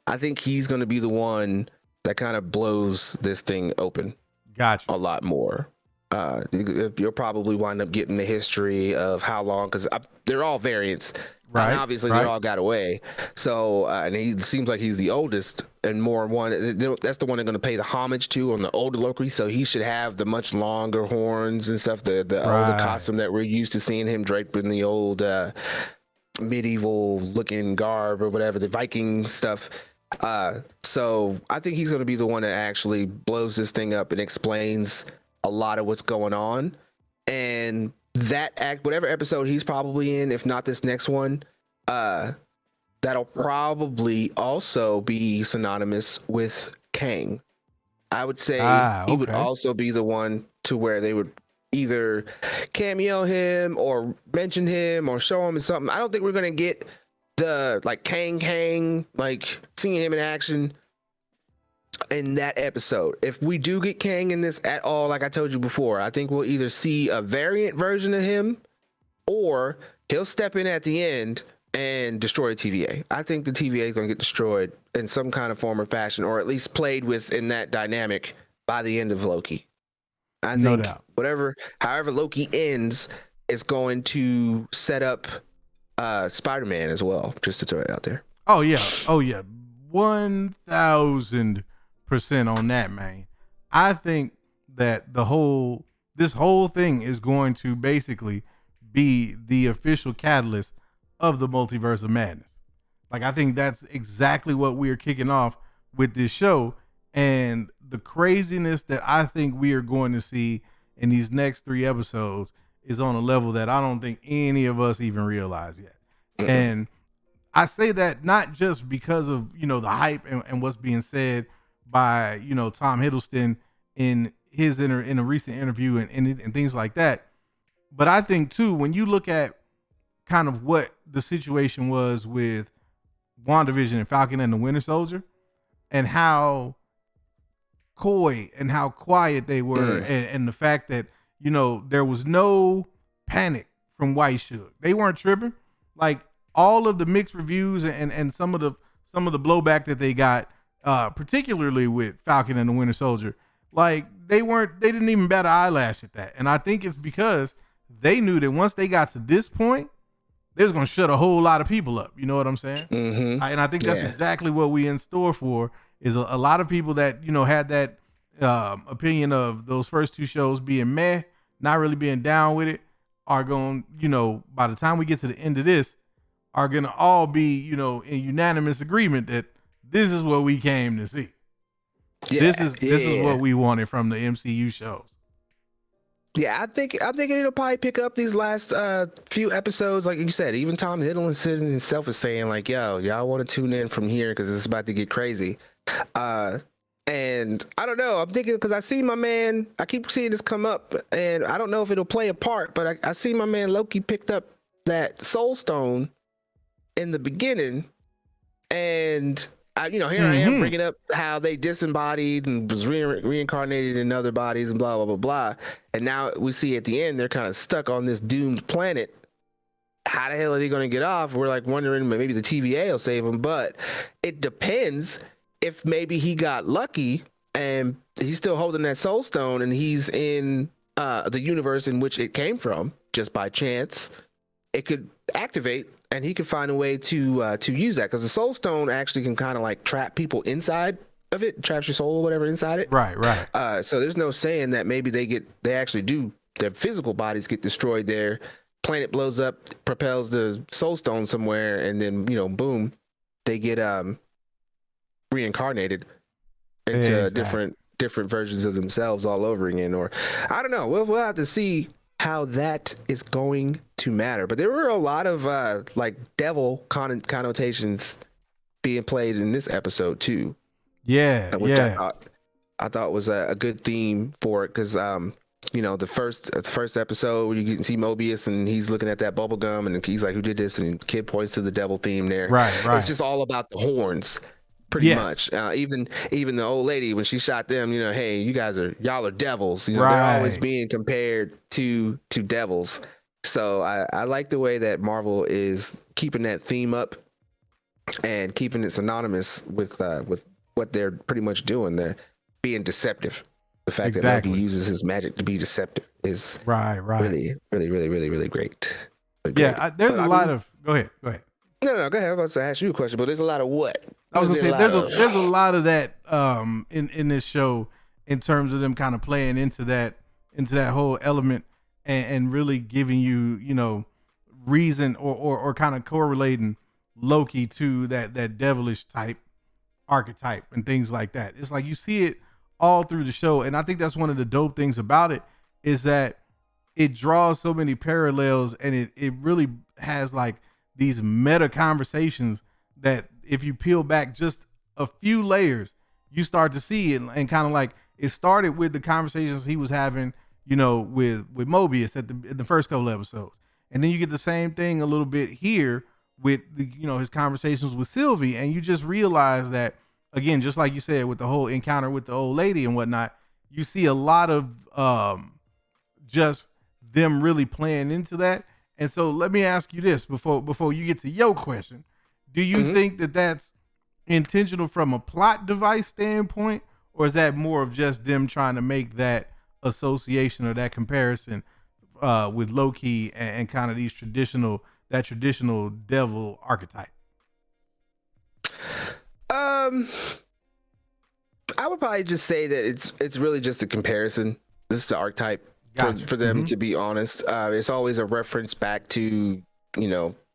I think he's going to be the one that kind of blows this thing open. Gotcha. A lot more. You'll probably wind up getting the history of how long, because they're all variants. Right. And obviously, they all got away. So, and he seems like he's the oldest and more one. That's the one they're going to pay the homage to on the older Loki. So he should have the much longer horns and stuff. The older costume that we're used to seeing him draped in the old medieval looking garb or whatever, the Viking stuff. So I think he's going to be the one that actually blows this thing up and explains a lot of what's going on. And whatever episode he's probably in, if not this next one, that'll probably also be synonymous with Kang. I would say he would also be the one to where they would either cameo him or mention him or show him in something. I don't think we're gonna get the like Kang, like seeing him in action in that episode. If we do get Kang in this at all, like I told you before, I think we'll either see a variant version of him, or he'll step in at the end and destroy the TVA. I think the TVA is going to get destroyed in some kind of form or fashion, or at least played with in that dynamic by the end of Loki. I think however Loki ends is going to set up Spider-Man as well, just to throw it out there. Oh yeah. 1000% on that, man. I think that this whole thing is going to basically be the official catalyst of the Multiverse of Madness. Like, I think that's exactly what we are kicking off with this show, and the craziness that I think we are going to see in these next 3 episodes is on a level that I don't think any of us even realize yet. Mm-hmm. And I say that not just because of, the hype and what's being said by, Tom Hiddleston in a recent interview and things like that. But I think too, when you look at kind of what the situation was with WandaVision and Falcon and the Winter Soldier, and how coy and how quiet they were, and the fact that, there was no panic from White Sugar. They weren't tripping. Like, all of the mixed reviews and some of the blowback that they got, particularly with Falcon and the Winter Soldier, like, they didn't even bat an eyelash at that. And I think it's because they knew that once they got to this point, they was going to shut a whole lot of people up. You know what I'm saying? Mm-hmm. And I think that's exactly what we in store for, is a lot of people that, had that opinion of those first 2 shows being meh, not really being down with it, are going, by the time we get to the end of this, are going to all be, in unanimous agreement that this is what we came to see. this is what we wanted from the MCU shows. Yeah, I think it'll probably pick up these last few episodes. Like you said, even Tom Hiddleston himself is saying like, "Yo, y'all want to tune in from here because it's about to get crazy." And I don't know. I'm thinking because I see my man. I keep seeing this come up, and I don't know if it'll play a part. But I see my man Loki picked up that Soul Stone in the beginning, and here I am bringing up how they disembodied and was reincarnated in other bodies and blah blah blah blah. And now we see at the end they're kind of stuck on this doomed planet. How the hell are they going to get off? We're like wondering maybe the TVA will save them, but it depends. If maybe he got lucky and he's still holding that Soul Stone and he's in the universe in which it came from, just by chance, it could activate and he could find a way to use that, because the Soul Stone actually can kind of like trap people inside of it, traps your soul or whatever inside it. Right. So there's no saying that maybe they actually do, their physical bodies get destroyed, their planet blows up, propels the Soul Stone somewhere, and then boom, they get reincarnated into different versions of themselves all over again. Or I don't know, we'll have to see how that is going to matter. But there were a lot of like devil connotations being played in this episode too, which I thought was a good theme for it, because the first episode where you can see Morbius and he's looking at that bubble gum and he's like, who did this? And the kid points to the devil theme there. Right. It's just all about the horns. Pretty much. Even the old lady, when she shot them, hey, y'all are devils. They're always being compared to devils. So I like the way that Marvel is keeping that theme up and keeping it synonymous with what they're pretty much doing. They're being deceptive. The fact that Loki uses his magic to be deceptive is really, really, really, really, really great. There's a lot of. Go ahead. No, go ahead. I'm about to ask you a question, but there's a lot of what? I was gonna say there's a lot of that in this show, in terms of them kind of playing into that whole element and really giving you reason or kind of correlating Loki to that devilish type archetype and things like that. It's like you see it all through the show, and I think that's one of the dope things about it, is that it draws so many parallels, and it really has like these meta conversations that if you peel back just a few layers, you start to see it. And kind of like it started with the conversations he was having, with Morbius at the first couple of episodes. And then you get the same thing a little bit here with his conversations with Sylvie. And you just realize that, again, just like you said, with the whole encounter with the old lady and whatnot, you see a lot of just them really playing into that. And so let me ask you this before you get to your question. Do you think that that's intentional from a plot device standpoint, or is that more of just them trying to make that association or that comparison with Loki and kind of that traditional devil archetype? I would probably just say that it's really just a comparison. This is the archetype. Gotcha. For them, to be honest. It's always a reference back to,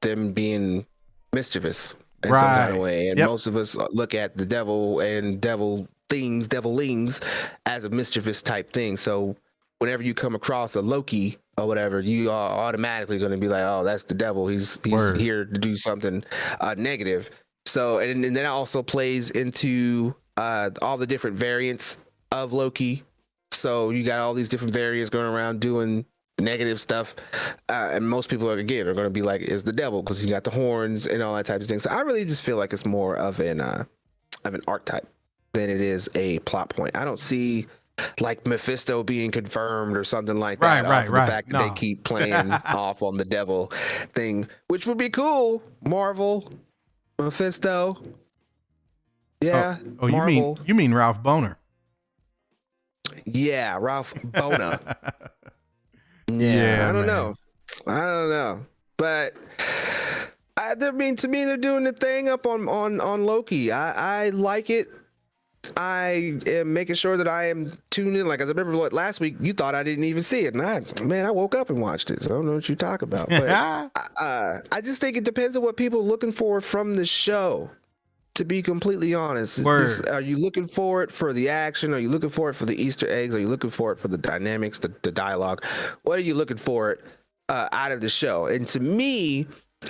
them being mischievous in some kind of way. And most of us look at the devil and devilings as a mischievous type thing. So whenever you come across a Loki or whatever, you are automatically going to be like, oh, that's the devil. He's here to do something negative. So, and that also plays into all the different variants of Loki. So you got all these different variants going around doing negative stuff, and most people are going to be like, "Is the devil?" Because you got the horns and all that type of thing. So I really just feel like it's more of an archetype than it is a plot point. I don't see like Mephisto being confirmed or something like that. Right. The fact that they keep playing off on the devil thing, which would be cool. Marvel, Mephisto. Yeah. Oh, you mean Ralph Boner? Yeah, Ralph Bona. I don't know, but to me, they're doing the thing up on Loki. I like it. I am making sure that I am tuned in. Like, as I remember last week, you thought I didn't even see it, and I woke up and watched it. So I don't know what you talk about, but I just think it depends on what people are looking for from the show. to be completely honest. Are you looking for it for the action? Are you looking for it for the Easter eggs? Are you looking for it for the dynamics, the dialogue? What are you looking for it out of the show? And to me,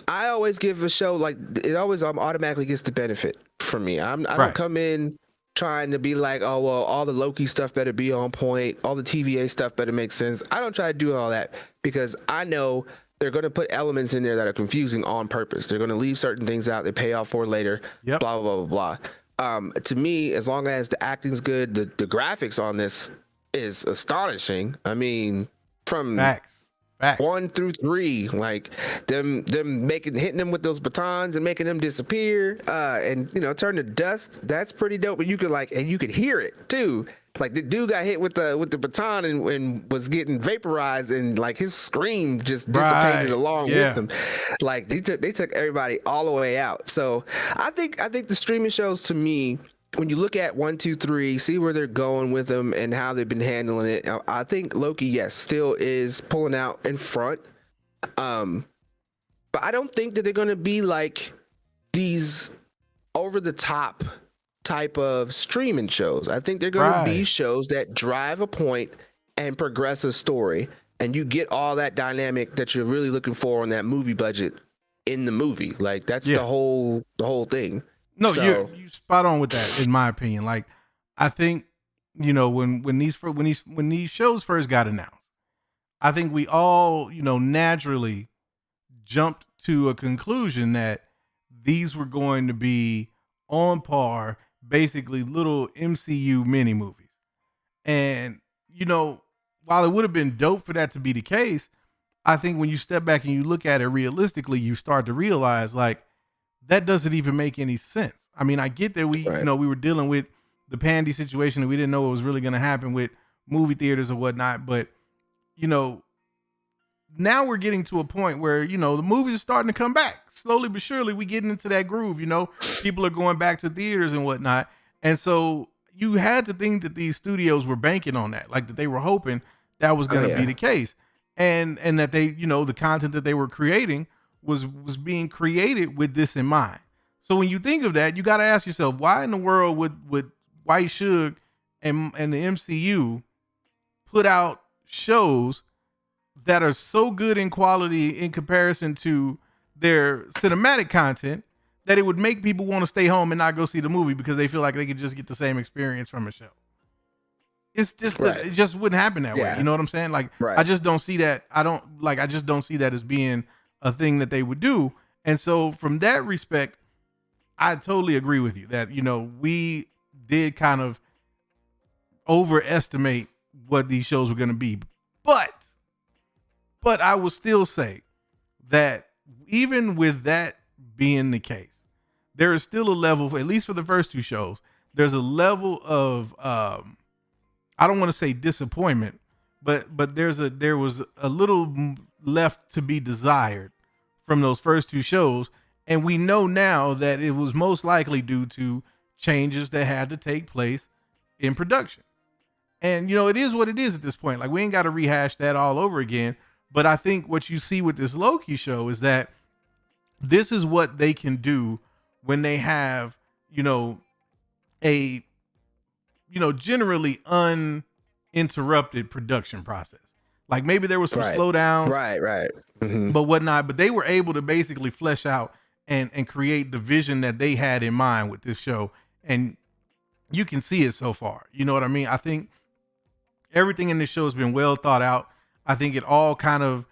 I always give a show like it always automatically gets the benefit for me. I don't come in trying to be like, oh well, all the Loki stuff better be on point, all the TVA stuff better make sense. I don't try to do all that because I know they're going to put elements in there that are confusing on purpose. They're going to leave certain things out they pay off for later. Blah blah blah blah. To me, as long as the acting's good, the graphics on this is astonishing. I mean, from Facts. 1 through 3, like them hitting them with those batons and making them disappear, and turn to dust. That's pretty dope. And you could hear it too. Like the dude got hit with the baton and was getting vaporized, and like his scream just dissipated along with him. Like they took everybody all the way out. So I think the streaming shows, to me, when you look at 1, 2, 3, see where they're going with them and how they've been handling it, I think Loki, yes, still is pulling out in front. But I don't think that they're going to be like these over the top type of streaming shows. I think they're going to be shows that drive a point and progress a story, and you get all that dynamic that you're really looking for on that movie budget in the movie. Like that's the whole thing. No, you're spot on with that, in my opinion. Like, I think, when these shows first got announced, I think we all, naturally jumped to a conclusion that these were going to be on par, basically little MCU mini movies. And, while it would have been dope for that to be the case, I think when you step back and you look at it realistically, you start to realize, like, that doesn't even make any sense. I mean, I get that we were dealing with the pandy situation and we didn't know what was really going to happen with movie theaters or whatnot. But, now we're getting to a point where, the movies are starting to come back. Slowly but surely, we getting into that groove, People are going back to theaters and whatnot. And so you had to think that these studios were banking on that, like that they were hoping that was going to be the case. And that they, the content that they were creating was being created with this in mind. So when you think of that, you got to ask yourself, why in the world would White Suge and the MCU put out shows that are so good in quality in comparison to their cinematic content that it would make people want to stay home and not go see the movie because they feel like they could just get the same experience from a show? It's just it just wouldn't happen that way. You know what I'm saying? Like I just don't see that. I just don't see that as being a thing that they would do. And so from that respect, I totally agree with you that, we did kind of overestimate what these shows were going to be. But I will still say that even with that being the case, there is still a level, at least for the first 2 shows, there's a level of, I don't want to say disappointment, but there was a little left to be desired from those first 2 shows. And we know now that it was most likely due to changes that had to take place in production. And, it is what it is at this point. Like, we ain't got to rehash that all over again. But I think what you see with this Loki show is that this is what they can do when they have, a, generally uninterrupted production process. Like maybe there was some slowdowns, but whatnot. But they were able to basically flesh out and create the vision that they had in mind with this show, and you can see it so far. You know what I mean? I think everything in this show has been well thought out. I think it all kind of,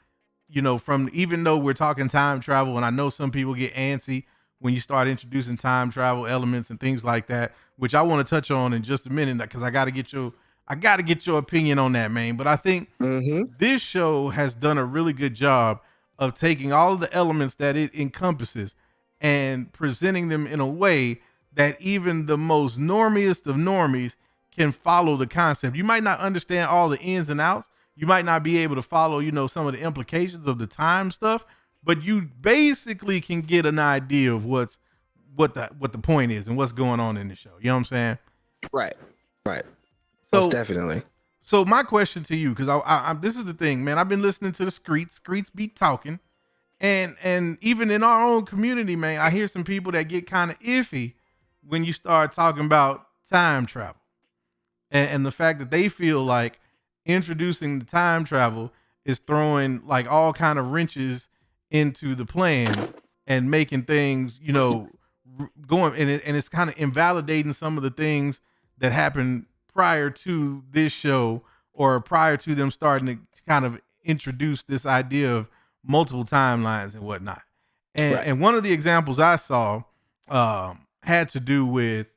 from even though we're talking time travel, and I know some people get antsy when you start introducing time travel elements and things like that, which I want to touch on in just a minute because I got to get your opinion on that, man. But I think this show has done a really good job of taking all of the elements that it encompasses and presenting them in a way that even the most normiest of normies can follow the concept. You might not understand all the ins and outs. You might not be able to follow, some of the implications of the time stuff, but you basically can get an idea of what the point is and what's going on in the show. You know what I'm saying? Right. So most definitely. So my question to you, because I this is the thing, man. I've been listening to the Screets be talking, and even in our own community, man, I hear some people that get kind of iffy when you start talking about time travel and the fact that they feel like introducing the time travel is throwing like all kind of wrenches into the plan and making things, going and it's kind of invalidating some of the things that happened prior to this show or prior to them starting to kind of introduce this idea of multiple timelines and whatnot. And one of the examples I saw had to do with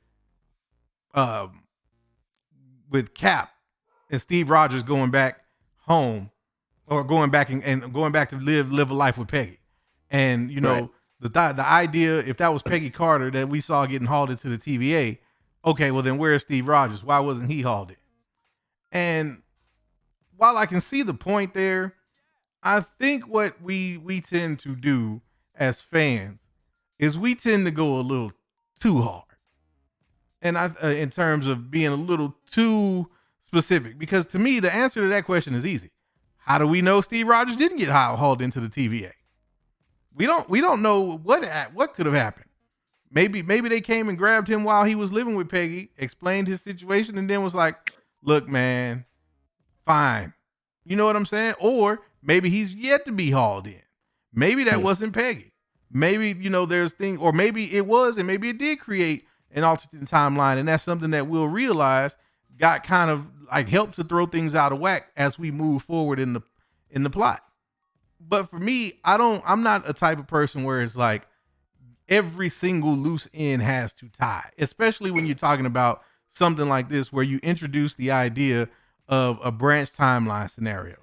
Cap and Steve Rogers going back home or going back and going back to live a life with Peggy. And, the idea, if that was Peggy Carter that we saw getting hauled into the TVA, okay, well then where's Steve Rogers? Why wasn't he hauled in? And while I can see the point there, I think what we tend to do as fans is we tend to go a little too hard. And in terms of being a little too specific, because to me, the answer to that question is easy. How do we know Steve Rogers didn't get hauled into the TVA? We don't know what could have happened. Maybe they came and grabbed him while he was living with Peggy, explained his situation, and then was like, look, man, fine. You know what I'm saying? Or maybe he's yet to be hauled in. Maybe that wasn't Peggy. Maybe, there's things, or maybe it was, and maybe it did create an alternate timeline. And that's something that we'll realize got kind of like helped to throw things out of whack as we move forward in the plot. But for me, I'm not a type of person where it's like every single loose end has to tie, especially when you're talking about something like this, where you introduce the idea of a branch timeline scenario.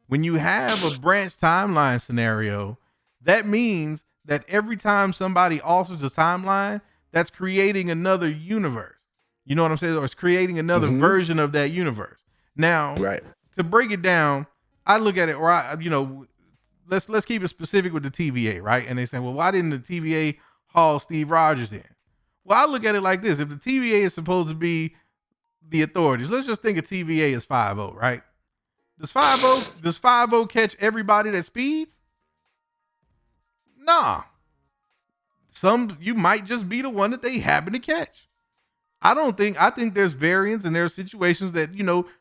When you have a branch timeline scenario, that means that every time somebody alters a timeline, that's creating another universe. You know what I'm saying? Or it's creating another version of that universe. Now, to break it down, I look at it, or let's keep it specific with the TVA, right? And they say, well, why didn't the TVA haul Steve Rogers in? Well, I look at it like this. If the TVA is supposed to be the authorities, let's just think of TVA as 5-0, right? Does 5-0 catch everybody that speeds? Nah. You might just be the one that they happen to catch. I think there's variants and there's situations that,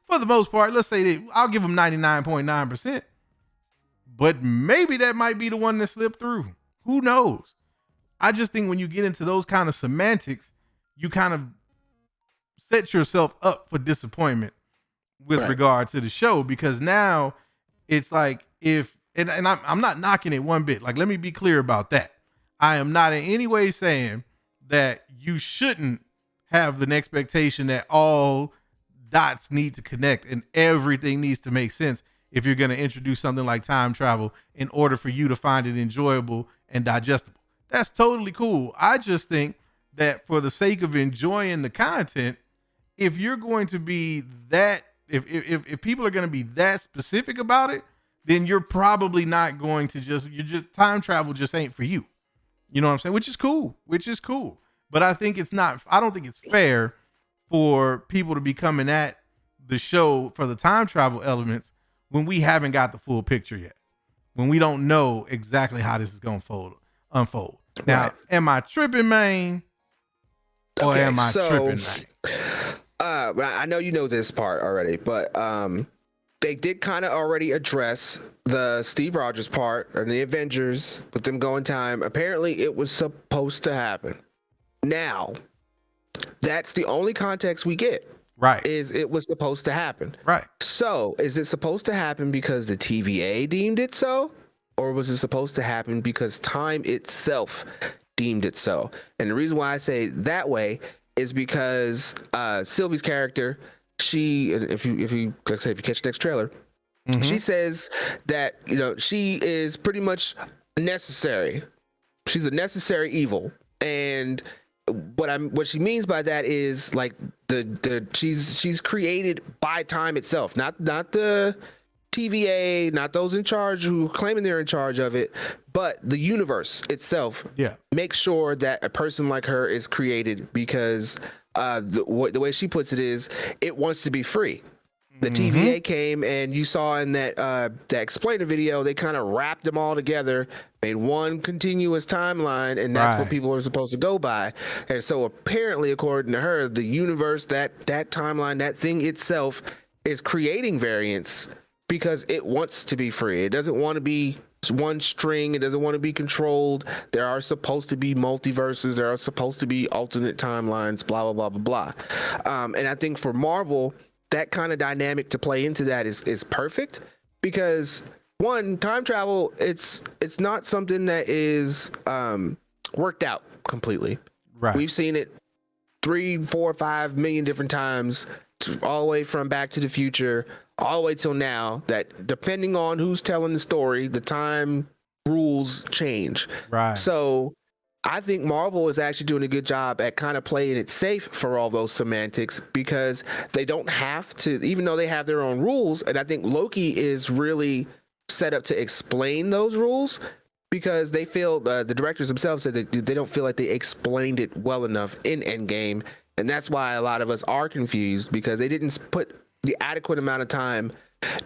for the most part, let's say that I'll give them 99.9%. But maybe that might be the one that slipped through. Who knows? I just think when you get into those kind of semantics, you kind of set yourself up for disappointment with regard to the show, because now it's like I'm not knocking it one bit. Like, let me be clear about that. I am not in any way saying that you shouldn't have an expectation that all dots need to connect and everything needs to make sense if you're going to introduce something like time travel in order for you to find it enjoyable and digestible. That's totally cool. I just think that for the sake of enjoying the content, if you're going to be that, if people are going to be that specific about it, then you're probably not going to time travel just ain't for you. You know what I'm saying? Which is cool. But I don't think it's fair for people to be coming at the show for the time travel elements when we haven't got the full picture yet, when we don't know exactly how this is going to unfold. Now, am I tripping, man? Or am I tripping, man? But I know you know this part already, but they did kind of already address the Steve Rogers part or the Avengers with them going time. Apparently, it was supposed to happen. Now, that's the only context we get. Right. Is it was supposed to happen. Right. So, is it supposed to happen because the TVA deemed it so? Or was it supposed to happen because time itself deemed it so? And the reason why I say that way is because Sylvie's character, if you catch the next trailer, she says that she is pretty much necessary. She's a necessary evil, and what she means by that is like she's created by time itself, not the TVA, not those in charge who are claiming they're in charge of it, but the universe itself. Yeah, make sure that a person like her is created because the way she puts it is it wants to be free. The TVA came, and you saw in that that explainer video, they kind of wrapped them all together, made one continuous timeline, and that's what people are supposed to go by. And so apparently, according to her, the universe, that timeline, that thing itself is creating variants because it wants to be free. It doesn't want to be one string. It doesn't want to be controlled. There are supposed to be multiverses. There are supposed to be alternate timelines, blah, blah, blah, blah, blah. And I think for Marvel, that kind of dynamic to play into that is perfect because one, time travel, it's not something that is worked out completely. Right. We've seen it 3, 4, 5 million different times, all the way from Back to the Future, all the way till now, that depending on who's telling the story, the time rules change. Right. So I think Marvel is actually doing a good job at kind of playing it safe for all those semantics because they don't have to, even though they have their own rules. And I think Loki is really set up to explain those rules because they feel the directors themselves said that they don't feel like they explained it well enough in Endgame. And that's why a lot of us are confused because they didn't put the adequate amount of time.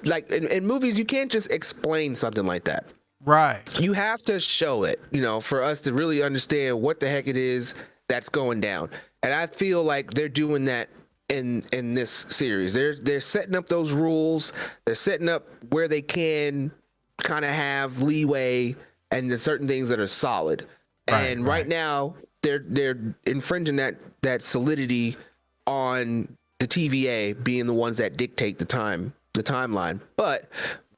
Like in movies, you can't just explain something like that. Right. You have to show it, for us to really understand what the heck it is that's going down. And I feel like they're doing that in this series. They're setting up those rules. They're setting up where they can kind of have leeway and there's certain things that are solid. And right now they're infringing that solidity on the TVA being the ones that dictate the timeline. But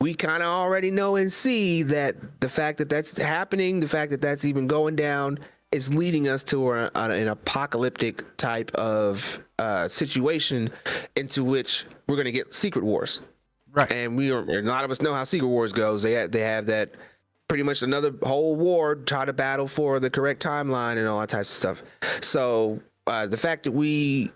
we kind of already know and see that the fact that that's happening, the fact that that's even going down is leading us to an apocalyptic type of situation into which we're going to get Secret Wars. Right. And a lot of us know how Secret Wars goes. They have that pretty much another whole war, try to battle for the correct timeline and all that types of stuff. So the fact that we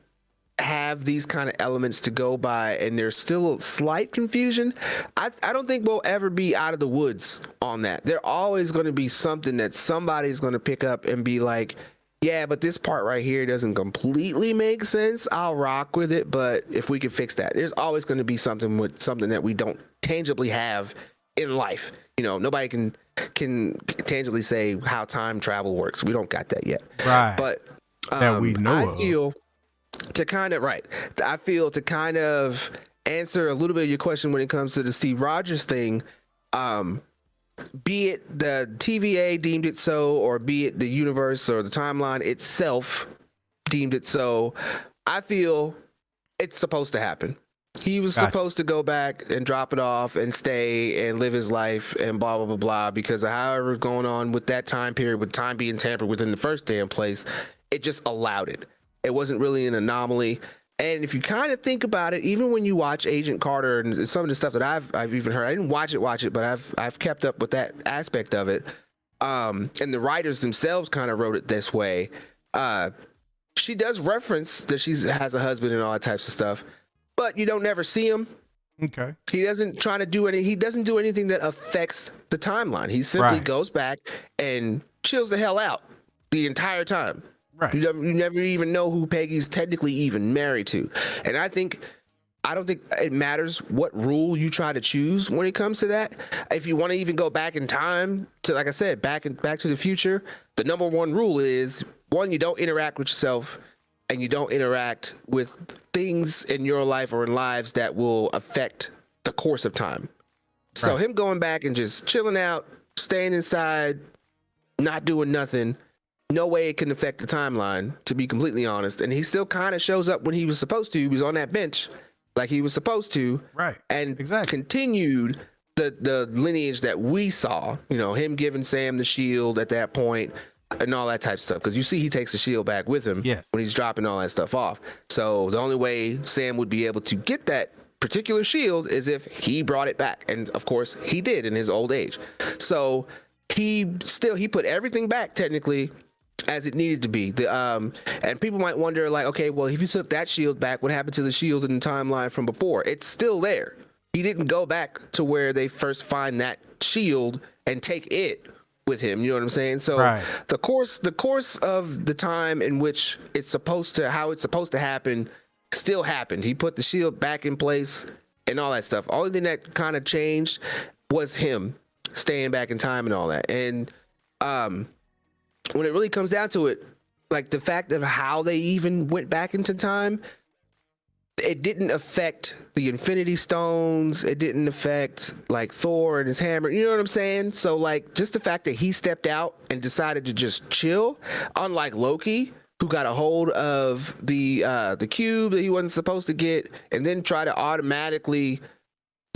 have these kind of elements to go by and there's still a slight confusion, I don't think we'll ever be out of the woods on that. There always going to be something that somebody's going to pick up and be like, yeah, but this part right here doesn't completely make sense. I'll rock with it, but if we can fix that. There's always going to be something that we don't tangibly have in life. Nobody can tangibly say how time travel works. We don't got that yet. Right. But that we know I feel to kind of answer a little bit of your question when it comes to the Steve Rogers thing, be it the TVA deemed it so, or be it the universe or the timeline itself deemed it so, I feel it's supposed to happen. He was supposed to go back and drop it off and stay and live his life and blah, blah, blah, blah, because of however's going on with that time period, with time being tampered with in the first damn place, it just allowed it. It wasn't really an anomaly. And if you kind of think about it, even when you watch Agent Carter and some of the stuff that I've even heard, I didn't watch it, but I've kept up with that aspect of it. And the writers themselves kind of wrote it this way. She does reference that she has a husband and all that types of stuff, but you don't never see him. Okay. He doesn't do anything that affects the timeline. He simply goes back and chills the hell out the entire time. Right. You never even know who Peggy's technically even married to. And I don't think it matters what rule you try to choose when it comes to that. If you want to even go back in time to, like I said, back to the future, the number one rule is, one, you don't interact with yourself and you don't interact with things in your life or in lives that will affect the course of time. So him going back and just chilling out, staying inside, not doing nothing, no way it can affect the timeline, to be completely honest. And he still kind of shows up when he was supposed to. He was on that bench like he was supposed to. Right. And continued the lineage that we saw, him giving Sam the shield at that point and all that type of stuff. Because you see he takes the shield back with him when he's dropping all that stuff off. So the only way Sam would be able to get that particular shield is if he brought it back. And of course he did in his old age. So he put everything back technically as it needed to be. And people might wonder, like, okay, well, if you took that shield back, what happened to the shield in the timeline from before? It's still there. He didn't go back to where they first find that shield and take it with him. You know what I'm saying? So the course of the time in which how it's supposed to happen still happened. He put the shield back in place and all that stuff. Only thing that kind of changed was him staying back in time and all that. And when it really comes down to it, like the fact of how they even went back into time, it didn't affect the Infinity Stones. It didn't affect like Thor and his hammer. You know what I'm saying? So like just the fact that he stepped out and decided to just chill, unlike Loki, who got a hold of the cube that he wasn't supposed to get, and then try to automatically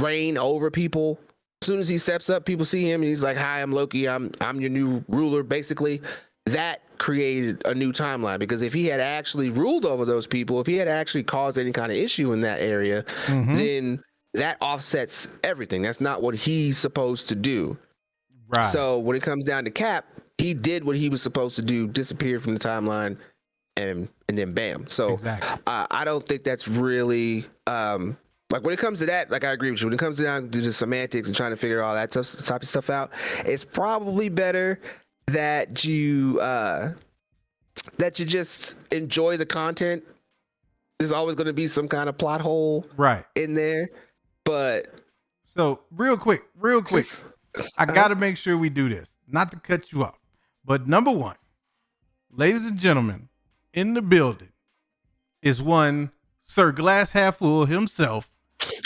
reign over people. As soon as he steps up, people see him and he's like, "Hi, I'm Loki. I'm your new ruler." Basically, that created a new timeline, because if he had actually ruled over those people, if he had actually caused any kind of issue in that area, then that offsets everything. That's not what he's supposed to do. Right. So when it comes down to Cap, he did what he was supposed to do, disappeared from the timeline, and then bam. So Exactly. I don't think that's really like when it comes to that, like I agree with you. When it comes down to the semantics and trying to figure all that type of stuff out, it's probably better that you just enjoy the content. There's always going to be some kind of plot hole Right. in there, but So real quick, I got to make sure we do this, not to cut you off, but number one, ladies and gentlemen, in the building is one Sir Glass Half Full himself,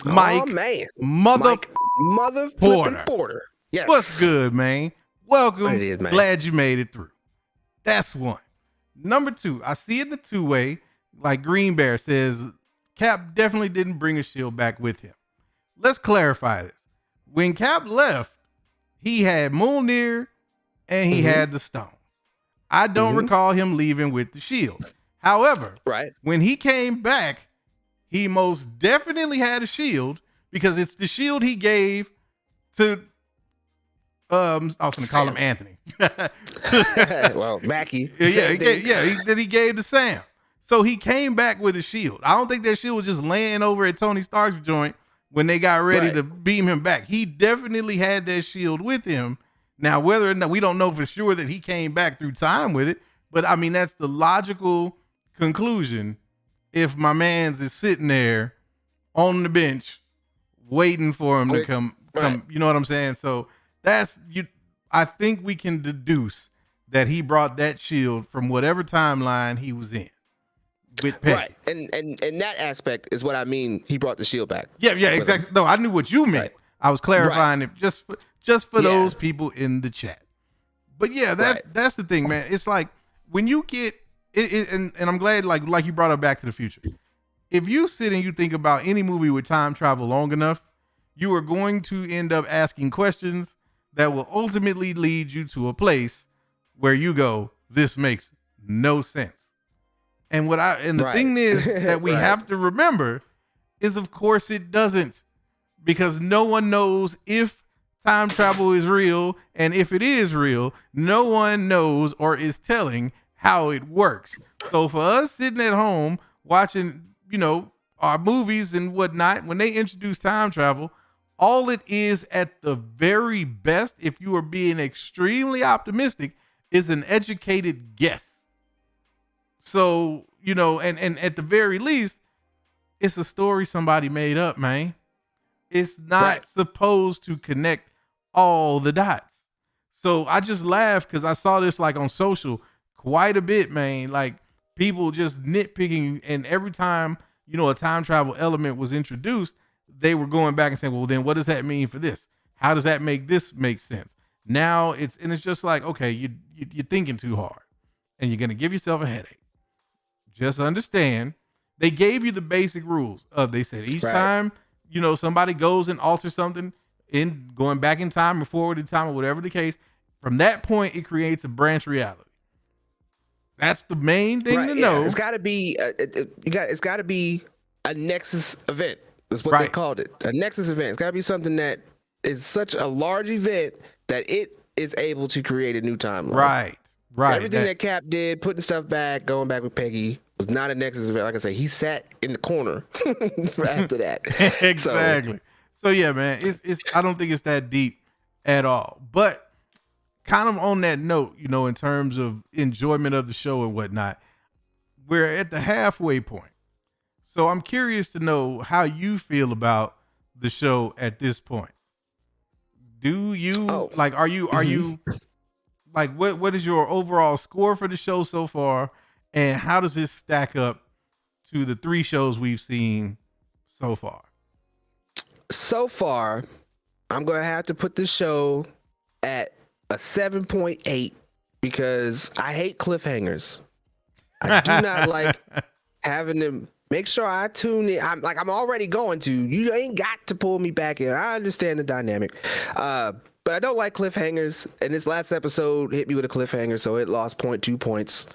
Mike, mother Porter. Yes. What's good, man? Welcome. It is, man. Glad you made it through. That's one. Number two, I see it the two-way, like Green Bear says, Cap definitely didn't bring a shield back with him. Let's clarify this. When Cap left, he had Mjolnir and he had the stones. I don't recall him leaving with the shield. However, when he came back, he most definitely had a shield, because it's the shield he gave to I was going to call him Anthony. Well, Mackie. That he gave to Sam. So he came back with a shield. I don't think that shield was just laying over at Tony Stark's joint when they got ready to beam him back. He definitely had that shield with him. Now, whether or not, we don't know for sure that he came back through time with it, but I mean, that's the logical conclusion if my man's is sitting there on the bench waiting for him to come, you know what I'm saying? So that's I think we can deduce that he brought that shield from whatever timeline he was in with Peggy. Right. And that aspect is what I mean. He brought the shield back. Yeah, exactly. No, I knew what you meant. I was clarifying it just for those people in the chat. But yeah, that's the thing, man. It's like when you get it, and I'm glad like you brought up Back to the Future. If you sit and you think about any movie with time travel long enough, you are going to end up asking questions that will ultimately lead you to a place where you go, this makes no sense. And the thing is that we have to remember is, of course, it doesn't, because no one knows if time travel is real, and if it is real, no one knows or is telling how it works. So for us sitting at home watching, our movies and whatnot, when they introduce time travel, all it is at the very best, if you are being extremely optimistic, is an educated guess. So, and at the very least, it's a story somebody made up, man. It's not supposed to connect all the dots. So I just laughed because I saw this like on social quite a bit, man. Like people just nitpicking, and every time, a time travel element was introduced, they were going back and saying, well, then what does that mean for this? How does that make this make sense? Now it's just like, okay, you're thinking too hard and you're going to give yourself a headache. Just understand they gave you the basic rules of, they said each time, somebody goes and alters something in going back in time or forward in time or whatever the case, from that point, it creates a branch reality. That's the main thing to know. It's got to be, it's got to be a nexus event. That's what they called it. A nexus event. It's got to be something that is such a large event that it is able to create a new timeline. Right. Everything that Cap did, putting stuff back, going back with Peggy, was not a nexus event. Like I said, he sat in the corner after that. Exactly. So yeah, man, it's I don't think it's that deep at all. But kind of on that note, in terms of enjoyment of the show and whatnot, we're at the halfway point. So I'm curious to know how you feel about the show at this point? Do you Oh. like? Are you like? What is your overall score for the show so far, and how does this stack up to the 3 shows we've seen so far? So far, I'm gonna have to put the show at a 7.8 because I hate cliffhangers. I do not like having them. Make sure I tune in. I'm already going to. You ain't got to pull me back in. I understand the dynamic, but I don't like cliffhangers. And this last episode hit me with a cliffhanger, so it lost 0.2 points.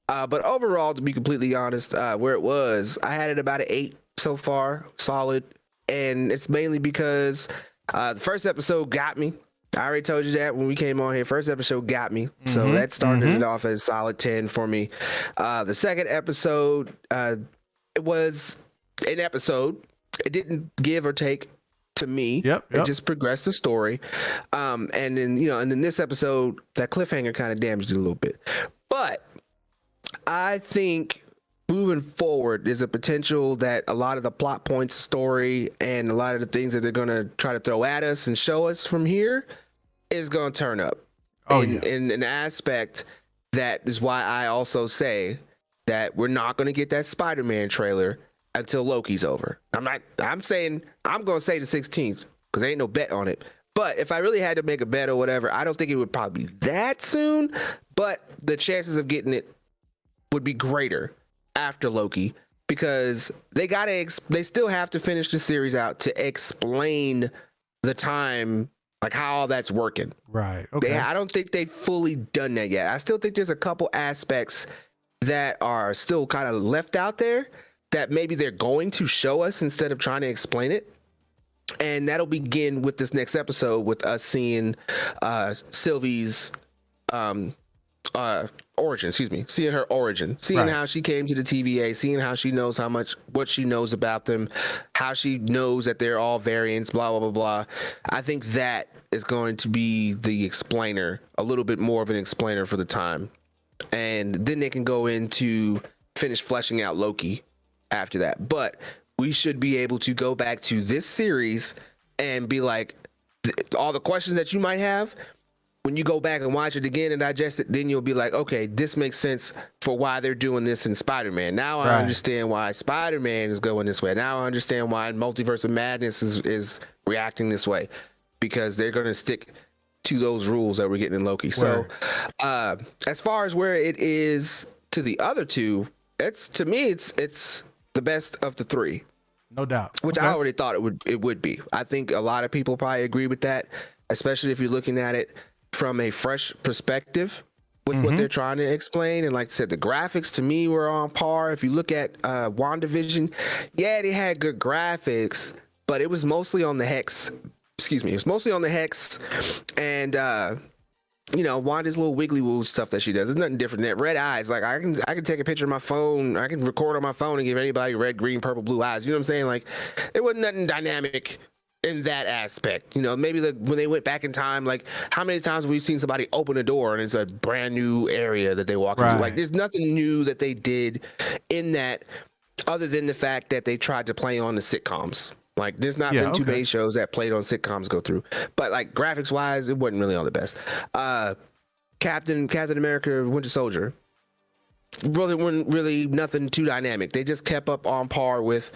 But overall, to be completely honest, where it was, I had it about an 8 so far, solid. And it's mainly because the first episode got me. I already told you that when we came on here. First episode got me. So that started it off as solid 10 for me. The second episode, it was an episode. It didn't give or take to me. Yep. It just progressed the story. And then this episode, that cliffhanger kind of damaged it a little bit. But I think moving forward, there's a potential that a lot of the plot points, story, and a lot of the things that they're going to try to throw at us and show us from here is going to turn up. In an aspect that is why I also say that we're not going to get that Spider-Man trailer until Loki's over. I'm going to say the 16th because there ain't no bet on it. But if I really had to make a bet or whatever, I don't think it would probably be that soon, but the chances of getting it would be greater after Loki because they still have to finish the series out to explain the time, like how all that's working. Right. Okay. I don't think they've fully done that yet. I still think there's a couple aspects that are still kind of left out there that maybe they're going to show us instead of trying to explain it. And that'll begin with this next episode with us seeing Sylvie's origin, seeing her origin, seeing how she came to the TVA, seeing how she knows what she knows about them, how she knows that they're all variants, blah, blah, blah, blah. I think that is going to be the explainer, a little bit more of an explainer for the time. And then they can go into finish fleshing out Loki after that. But we should be able to go back to this series and be like, all the questions that you might have, when you go back and watch it again and digest it, then you'll be like, okay, this makes sense for why they're doing this in Spider-Man. Now I understand why Spider-Man is going this way. Now I understand why Multiverse of Madness is reacting this way, because they're going to stick to those rules that we're getting in Loki. So as far as where it is to the other two, it's the best of the 3. No doubt. Which I already thought it would be. I think a lot of people probably agree with that, especially if you're looking at it from a fresh perspective with what they're trying to explain. And like I said, the graphics to me were on par. If you look at WandaVision, they had good graphics, but it was mostly on the hex. It was mostly on the hex and Wanda's little wiggly woo stuff that she does. There's nothing different than that. Red eyes. Like I can take a picture of my phone. I can record on my phone and give anybody red, green, purple, blue eyes. You know what I'm saying? Like it wasn't nothing dynamic in that aspect. Maybe when they went back in time, like how many times we've seen somebody open a door and it's a brand new area that they walk into. Like there's nothing new that they did in that other than the fact that they tried to play on the sitcoms. Like there's not been too many shows that played on sitcoms go through, but like graphics wise, it wasn't really on the best. Captain America, Winter Soldier, really nothing too dynamic. They just kept up on par with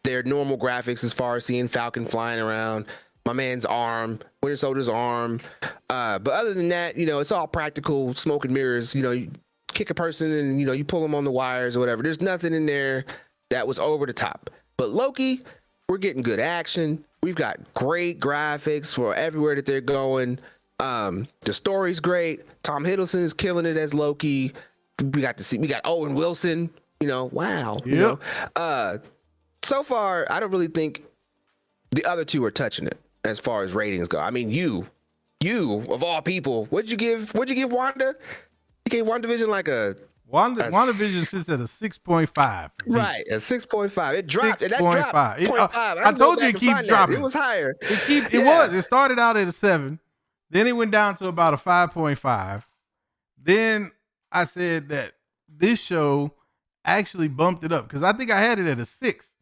their normal graphics as far as seeing Falcon flying around, my man's arm, Winter Soldier's arm. But other than that, it's all practical, smoke and mirrors. You kick a person and you pull them on the wires or whatever. There's nothing in there that was over the top. But Loki, we're getting good action. We've got great graphics for everywhere that they're going. The story's great. Tom Hiddleston is killing it as Loki. We got Owen Wilson. Wow. So far, I don't really think the other two are touching it as far as ratings go. I mean, you of all people, what'd you give Wanda? You gave WandaVision like WandaVision sits at a 6.5. Right, a 6.5. It dropped. 6.5. 0.5. I told you it keeps dropping. It was higher. It was. It started out at a 7. Then it went down to about a 5.5. Then I said that this show actually bumped it up because I think I had it at a 6.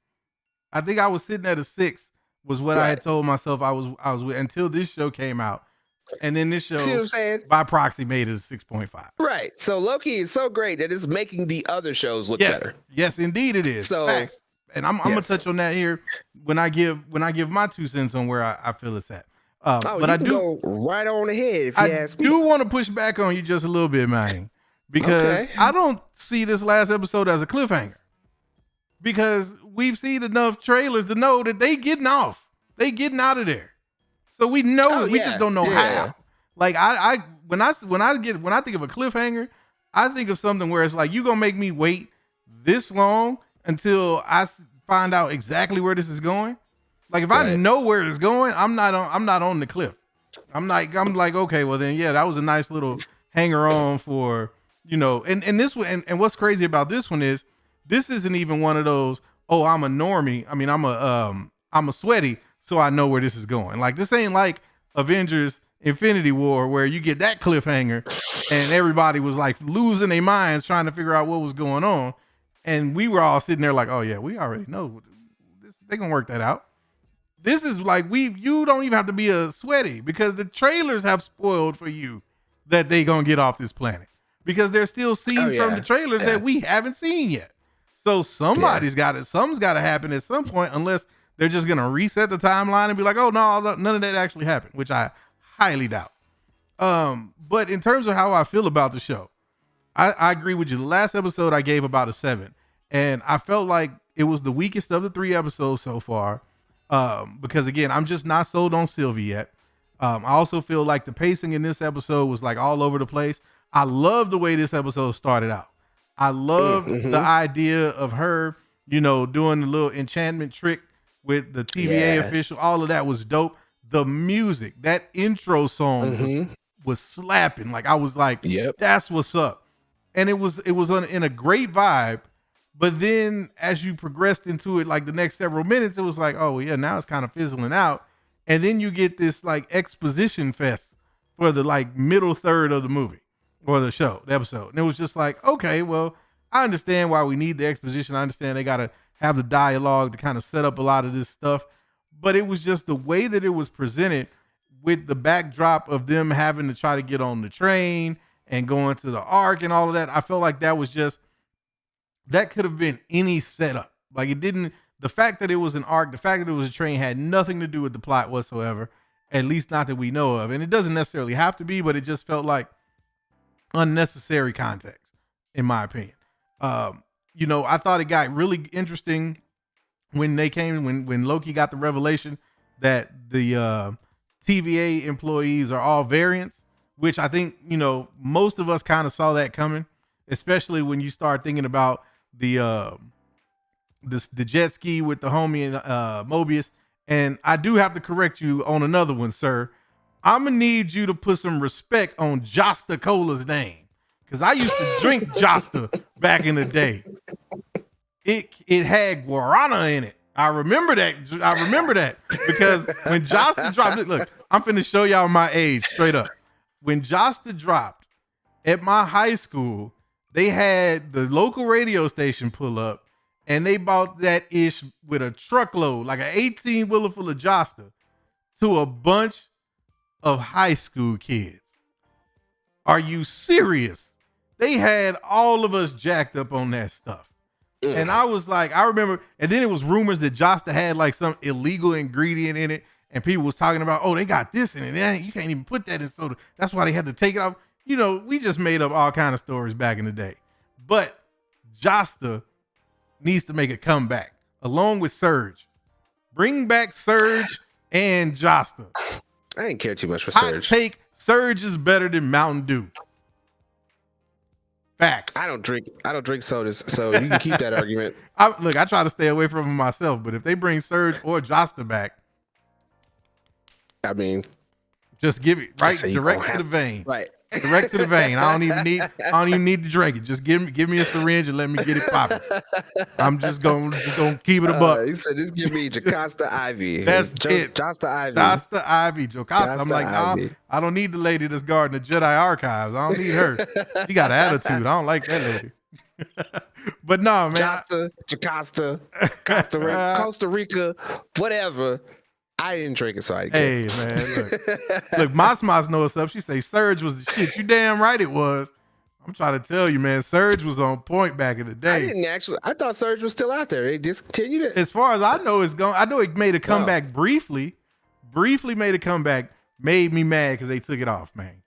I think I was sitting at a 6 was what I had told myself I was with until this show came out. And then this show, see what I'm saying? By proxy, made it a 6.5. Right. So Loki is so great that it's making the other shows look better. Yes, indeed it is. So, facts. And I'm gonna touch on that here when I give my 2 cents on where I feel it's at. But I do go right on ahead if you ask me. I do want to push back on you just a little bit, man, because I don't see this last episode as a cliffhanger. Because we've seen enough trailers to know that they getting off, they getting out of there. So we know we just don't know how. Like when I think of a cliffhanger, I think of something where it's like you gonna make me wait this long until I find out exactly where this is going. Like if I know where it's going, I'm not on the cliff. I'm like okay, well then that was a nice little hanger on for and this one and what's crazy about this one is this isn't even one of those I'm a normie. I mean I'm a sweaty. So I know where this is going. Like this ain't like Avengers Infinity War where you get that cliffhanger and everybody was like losing their minds trying to figure out what was going on. And we were all sitting there like, oh yeah, we already know they're gonna work that out. This is like you don't even have to be a sweaty because the trailers have spoiled for you that they gonna get off this planet because there's still scenes from the trailers that we haven't seen yet. So something's got to happen at some point unless they're just going to reset the timeline and be like, oh, no, none of that actually happened, which I highly doubt. But in terms of how I feel about the show, I agree with you. The last episode I gave about a 7. And I felt like it was the weakest of the 3 episodes so far. Because, again, I'm just not sold on Sylvie yet. I also feel like the pacing in this episode was like all over the place. I love the way this episode started out. I love the idea of her, doing the little enchantment trick with the TVA official. All of that was dope. The music, that intro song was slapping. Like I was like, that's what's up. And it was in a great vibe. But then as you progressed into it, like the next several minutes, it was like, oh yeah, now it's kind of fizzling out. And then you get this like exposition fest for the like middle third of the movie or the episode. And it was just like, okay, well, I understand why we need the exposition. I understand they got to have the dialogue to kind of set up a lot of this stuff. But it was just the way that it was presented with the backdrop of them having to try to get on the train and going to the arc and all of that. I felt like that could have been any setup. Like it didn't, the fact that it was an arc, the fact that it was a train had nothing to do with the plot whatsoever, at least not that we know of. And it doesn't necessarily have to be, but it just felt like unnecessary context, in my opinion. I thought it got really interesting when Loki got the revelation that the TVA employees are all variants, which I think, most of us kind of saw that coming, especially when you start thinking about the jet ski with the homie and Morbius. And I do have to correct you on another one, sir. I'm going to need you to put some respect on Josta Cola's name. Because I used to drink Josta back in the day. It had guarana in it. I remember that because when Josta dropped, look, I'm finna show y'all my age straight up. When Josta dropped at my high school, they had the local radio station pull up and they bought that ish with a truckload, like an 18-wheeler full of Josta to a bunch of high school kids. Are you serious? They had all of us jacked up on that stuff. And I was like, I remember, and then it was rumors that Josta had like some illegal ingredient in it. And people was talking about, oh, they got this in it. You can't even put that in soda. That's why they had to take it off. We just made up all kind of stories back in the day. But Josta needs to make a comeback along with Surge. Bring back Surge and Josta. I didn't care too much for Surge. Hot take, Surge is better than Mountain Dew. Facts. I don't drink sodas, so you can keep that argument. I try to stay away from them myself, but if they bring Surge or Josta back, I mean, just give it direct to the vein. Right. Direct to the vein. I don't even need to drink it. Just give me a syringe and let me get it popping. I'm just gonna keep it a buck. He said, just give me Jocasta Ivy. That's it. Josta Ivy. Josta Ivy. Jocasta. I'm like, nah, I don't need the lady that's guarding the Jedi archives. I don't need her. She got an attitude. I don't like that lady. But no, man. Jocasta, Costa Rica, whatever. I didn't drink it, so I Hey, man, look, Mas knows stuff. She say Surge was the shit. You damn right it was. I'm trying to tell you, man, Surge was on point back in the day. I thought Surge was still out there. They discontinued it. As far as I know, it's gone. I know it made a comeback briefly made a comeback, made me mad because they took it off, man.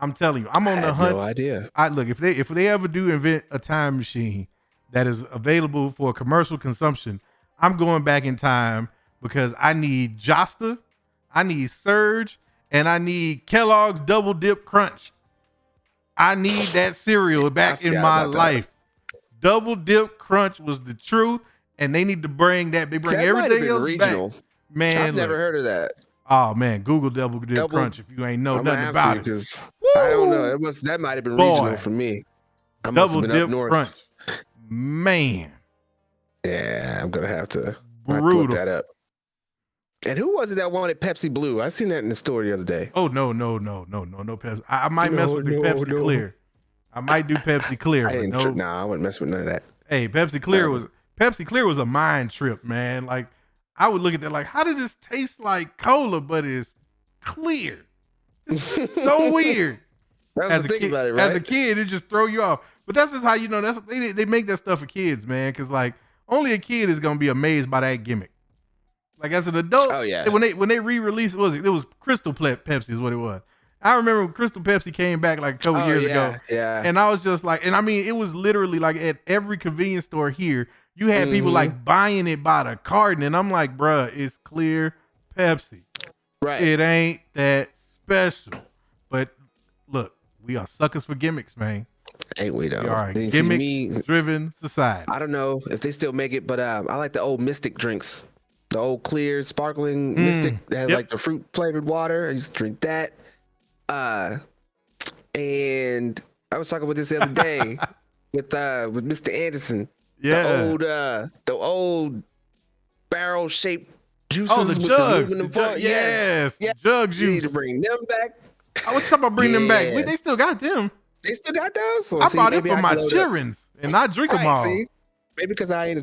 I'm telling you, I'm on the hunt. No idea. Look, if they ever do invent a time machine that is available for commercial consumption, I'm going back in time because I need Josta, I need Surge, and I need Kellogg's Double Dip Crunch. I need that cereal back in my life. Double Dip Crunch was the truth, and they need to bring that. They bring everything else regional. Back. Man, I've never heard of that. Oh man, Google Double Dip Crunch if you ain't know nothing about it. I don't know. That might have been regional for me. I must have been up north. Crunch. Man. Yeah, I'm gonna have to look that up. And who was it that wanted Pepsi Blue? I seen that in the store the other day. Oh no Pepsi. I might mess with the Pepsi Clear. I might do Pepsi Clear. I wouldn't mess with none of that. Hey, Pepsi Clear was a mind trip, man. Like I would look at that like, how does this taste like cola, but it's clear? It's so weird. That's the thing about it, right? As a kid, it just throw you off. But that's just how you know. That's they make that stuff for kids, man. Because like only a kid is gonna be amazed by that gimmick. Like as an adult, when they re-released, it was Crystal Pepsi is what it was. I remember when Crystal Pepsi came back like a couple years ago. Yeah. And I was just like, and I mean, it was literally like at every convenience store here, you had people like buying it by the carton, and I'm like, bruh, it's clear Pepsi. Right. It ain't that special. But look, we are suckers for gimmicks, man. Ain't we though? We are a gimmick-driven society. I don't know if they still make it, but I like the old Mystic drinks. The old clear, sparkling Mystic that had like the fruit flavored water. I used to drink that. And I was talking about this the other day with Mr. Anderson. Yeah. The old barrel shaped juices. Oh, the jugs. Yes. Jug juice. You need to bring them back. I was talking about bringing them back. They still got them. They still got those. So I bought it for my childrens, and I drink them all. See? Maybe because I ain't a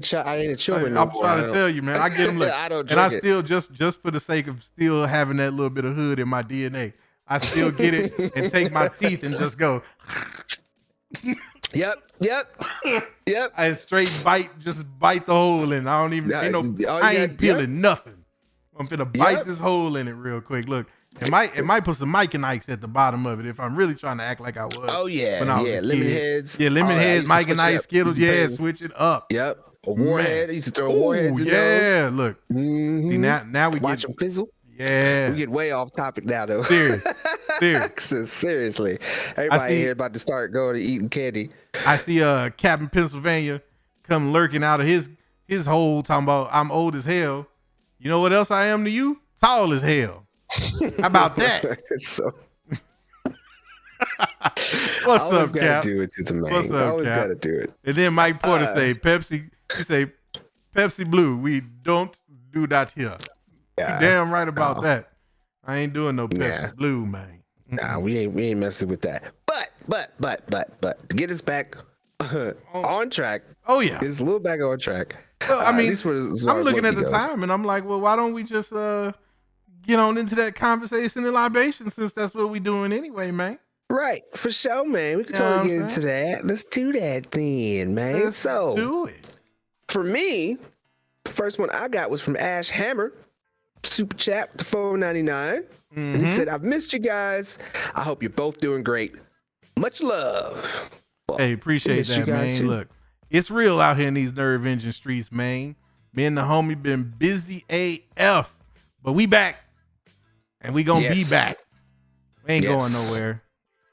children. I'm trying to tell you, man. I get them. I don't drink and I still just for the sake of still having that little bit of hood in my DNA, I still get it and take my teeth and just go. Yep. I straight bite the hole in. I don't even. I ain't peeling nothing. I'm finna bite this hole in it real quick. Look. It might put some Mike and Ike's at the bottom of it if I'm really trying to act like I was. Oh yeah, lemon heads. Yeah, lemon heads, Mike and Ike, Skittles. Yeah, switch it up. Yep. A warhead. I used to throw warheads in those. Yeah, look. See, now we watch them fizzle. Yeah. We get way off topic now though. Seriously. Everybody here about to start going to eating candy. I see Captain Pennsylvania come lurking out of his hole talking about I'm old as hell. You know what else I am to you? Tall as hell. How about that? What's up, Cap? Do it to the man. What's up, always Cap? Gotta do it. And then Mike Porter say Pepsi. He say Pepsi Blue. We don't do that here. Yeah. You damn right about that. I ain't doing no Pepsi Blue, man. Nah, we ain't messing with that. But to get us back on track. Oh yeah, it's a little back on track. Well, I mean, I'm looking at the time and I'm like, well, why don't we just get on into that conversation and libation since that's what we doing anyway, man. Right, for sure, man. We can totally get into that. Let's do that then, man. Let's do it. For me, the first one I got was from Ash Hammer, super chat with the $4.99. And he said, I've missed you guys. I hope you're both doing great. Much love. Well, hey, appreciate that, man. Too. Look, it's real out here in these nerve engine streets, man. Me and the homie been busy AF, but we back. And we gonna be back. We ain't going nowhere.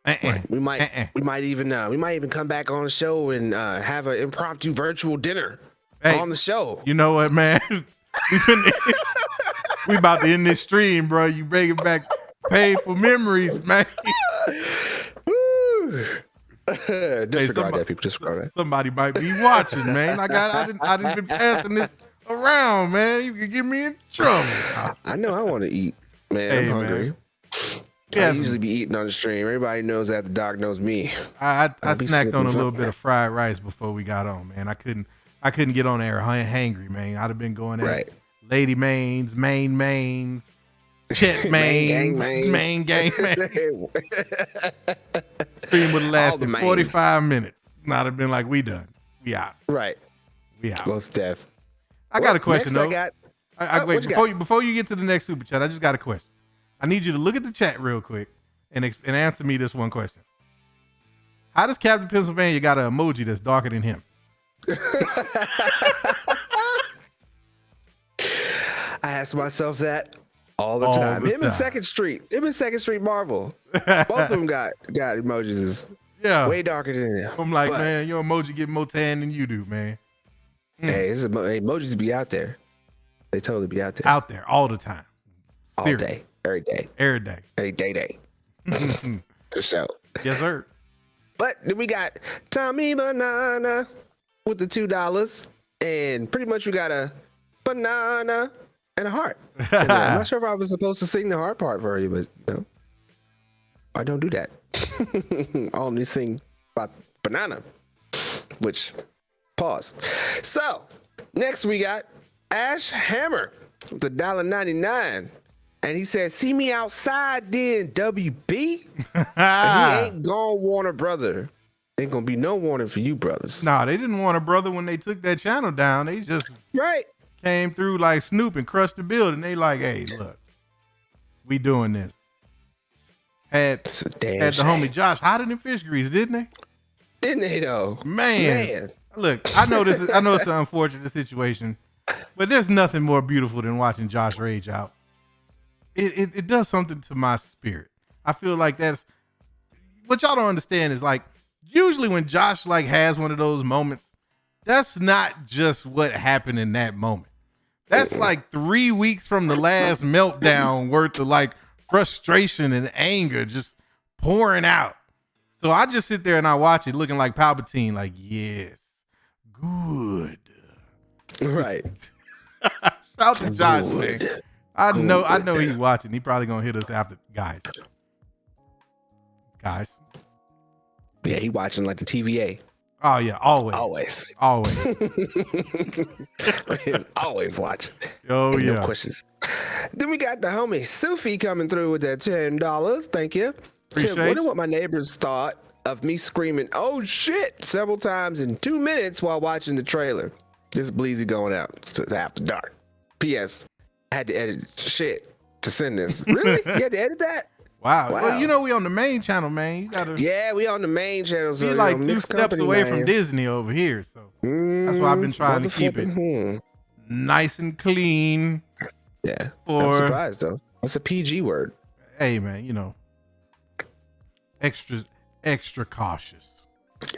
Right. We might even come back on the show and have an impromptu virtual dinner on the show. You know what, man? We about to end this stream, bro. You bring it back, painful memories, man. Disregard that, people. Disregard that. Somebody might be watching, man. I didn't been passing this around, man. You could get me in trouble. I know I want to eat. Man, I'm hungry. I usually be eating on the stream. Everybody knows that. The dog knows me. I snacked on a little bit of fried rice before we got on, man. I couldn't get on there hangry, man. I'd have been going at Lady Mains, Mains, Chet Mains, main gang mains. Stream would have lasted 45 minutes. Not have been like, we done. We out. Right. We out. Most def. I got a question though. Wait, before you get to the next super chat, I just got a question. I need you to look at the chat real quick and answer me this one question. How does Captain Pennsylvania got an emoji that's darker than him? I ask myself that all the time. Him and Second Street Marvel. Both of them got emojis way darker than him. I'm like, man, your emoji get more tan than you do, man. Hey, emojis be out there. They totally be out there. Out there all the time. All day. Every day. Every day. Every day. For sure. Yes, sir. But then we got Tommy Banana with the $2. And pretty much we got a banana and a heart. And I'm not sure if I was supposed to sing the heart part for you, but I don't do that. I only sing about banana, which pause. So next we got Ash Hammer with the $1.99. And he said, see me outside then, WB. And he ain't gonna want a brother. Ain't gonna be no warning for you brothers. Nah, they didn't want a brother when they took that channel down. They just came through like Snoop and crushed the building. They like, hey, look, we doing this. Had the homie Josh hiding in fish grease, didn't they? Didn't they though? Man. Look, I know it's an unfortunate situation, but there's nothing more beautiful than watching Josh rage out. It does something to my spirit. I feel like that's what y'all don't understand is like usually when Josh like has one of those moments, that's not just what happened in that moment. That's like 3 weeks from the last meltdown worth of like frustration and anger just pouring out. So I just sit there and I watch it looking like Palpatine, like, yes, good. Right. Shout out to Josh, man. I know he's watching. He probably gonna hit us after, guys. Yeah, he watching like the TVA. Oh yeah, always. Always watch. Oh yeah. No questions. Then we got the homie Sophie coming through with that $10. Thank you. Appreciate I wonder what my neighbors thought of me screaming, "Oh shit!" several times in 2 minutes while watching the trailer. This Bleezy going out to after dark. P.S. I had to edit shit to send this. Really? You had to edit that? Wow. Well, we on the main channel, man. You gotta. Yeah, we on the main channel. So we like 2 steps away from Disney over here, so that's why I've been trying to keep it nice and clean. Yeah. I'm surprised though. That's a PG word. Hey, man, extra cautious.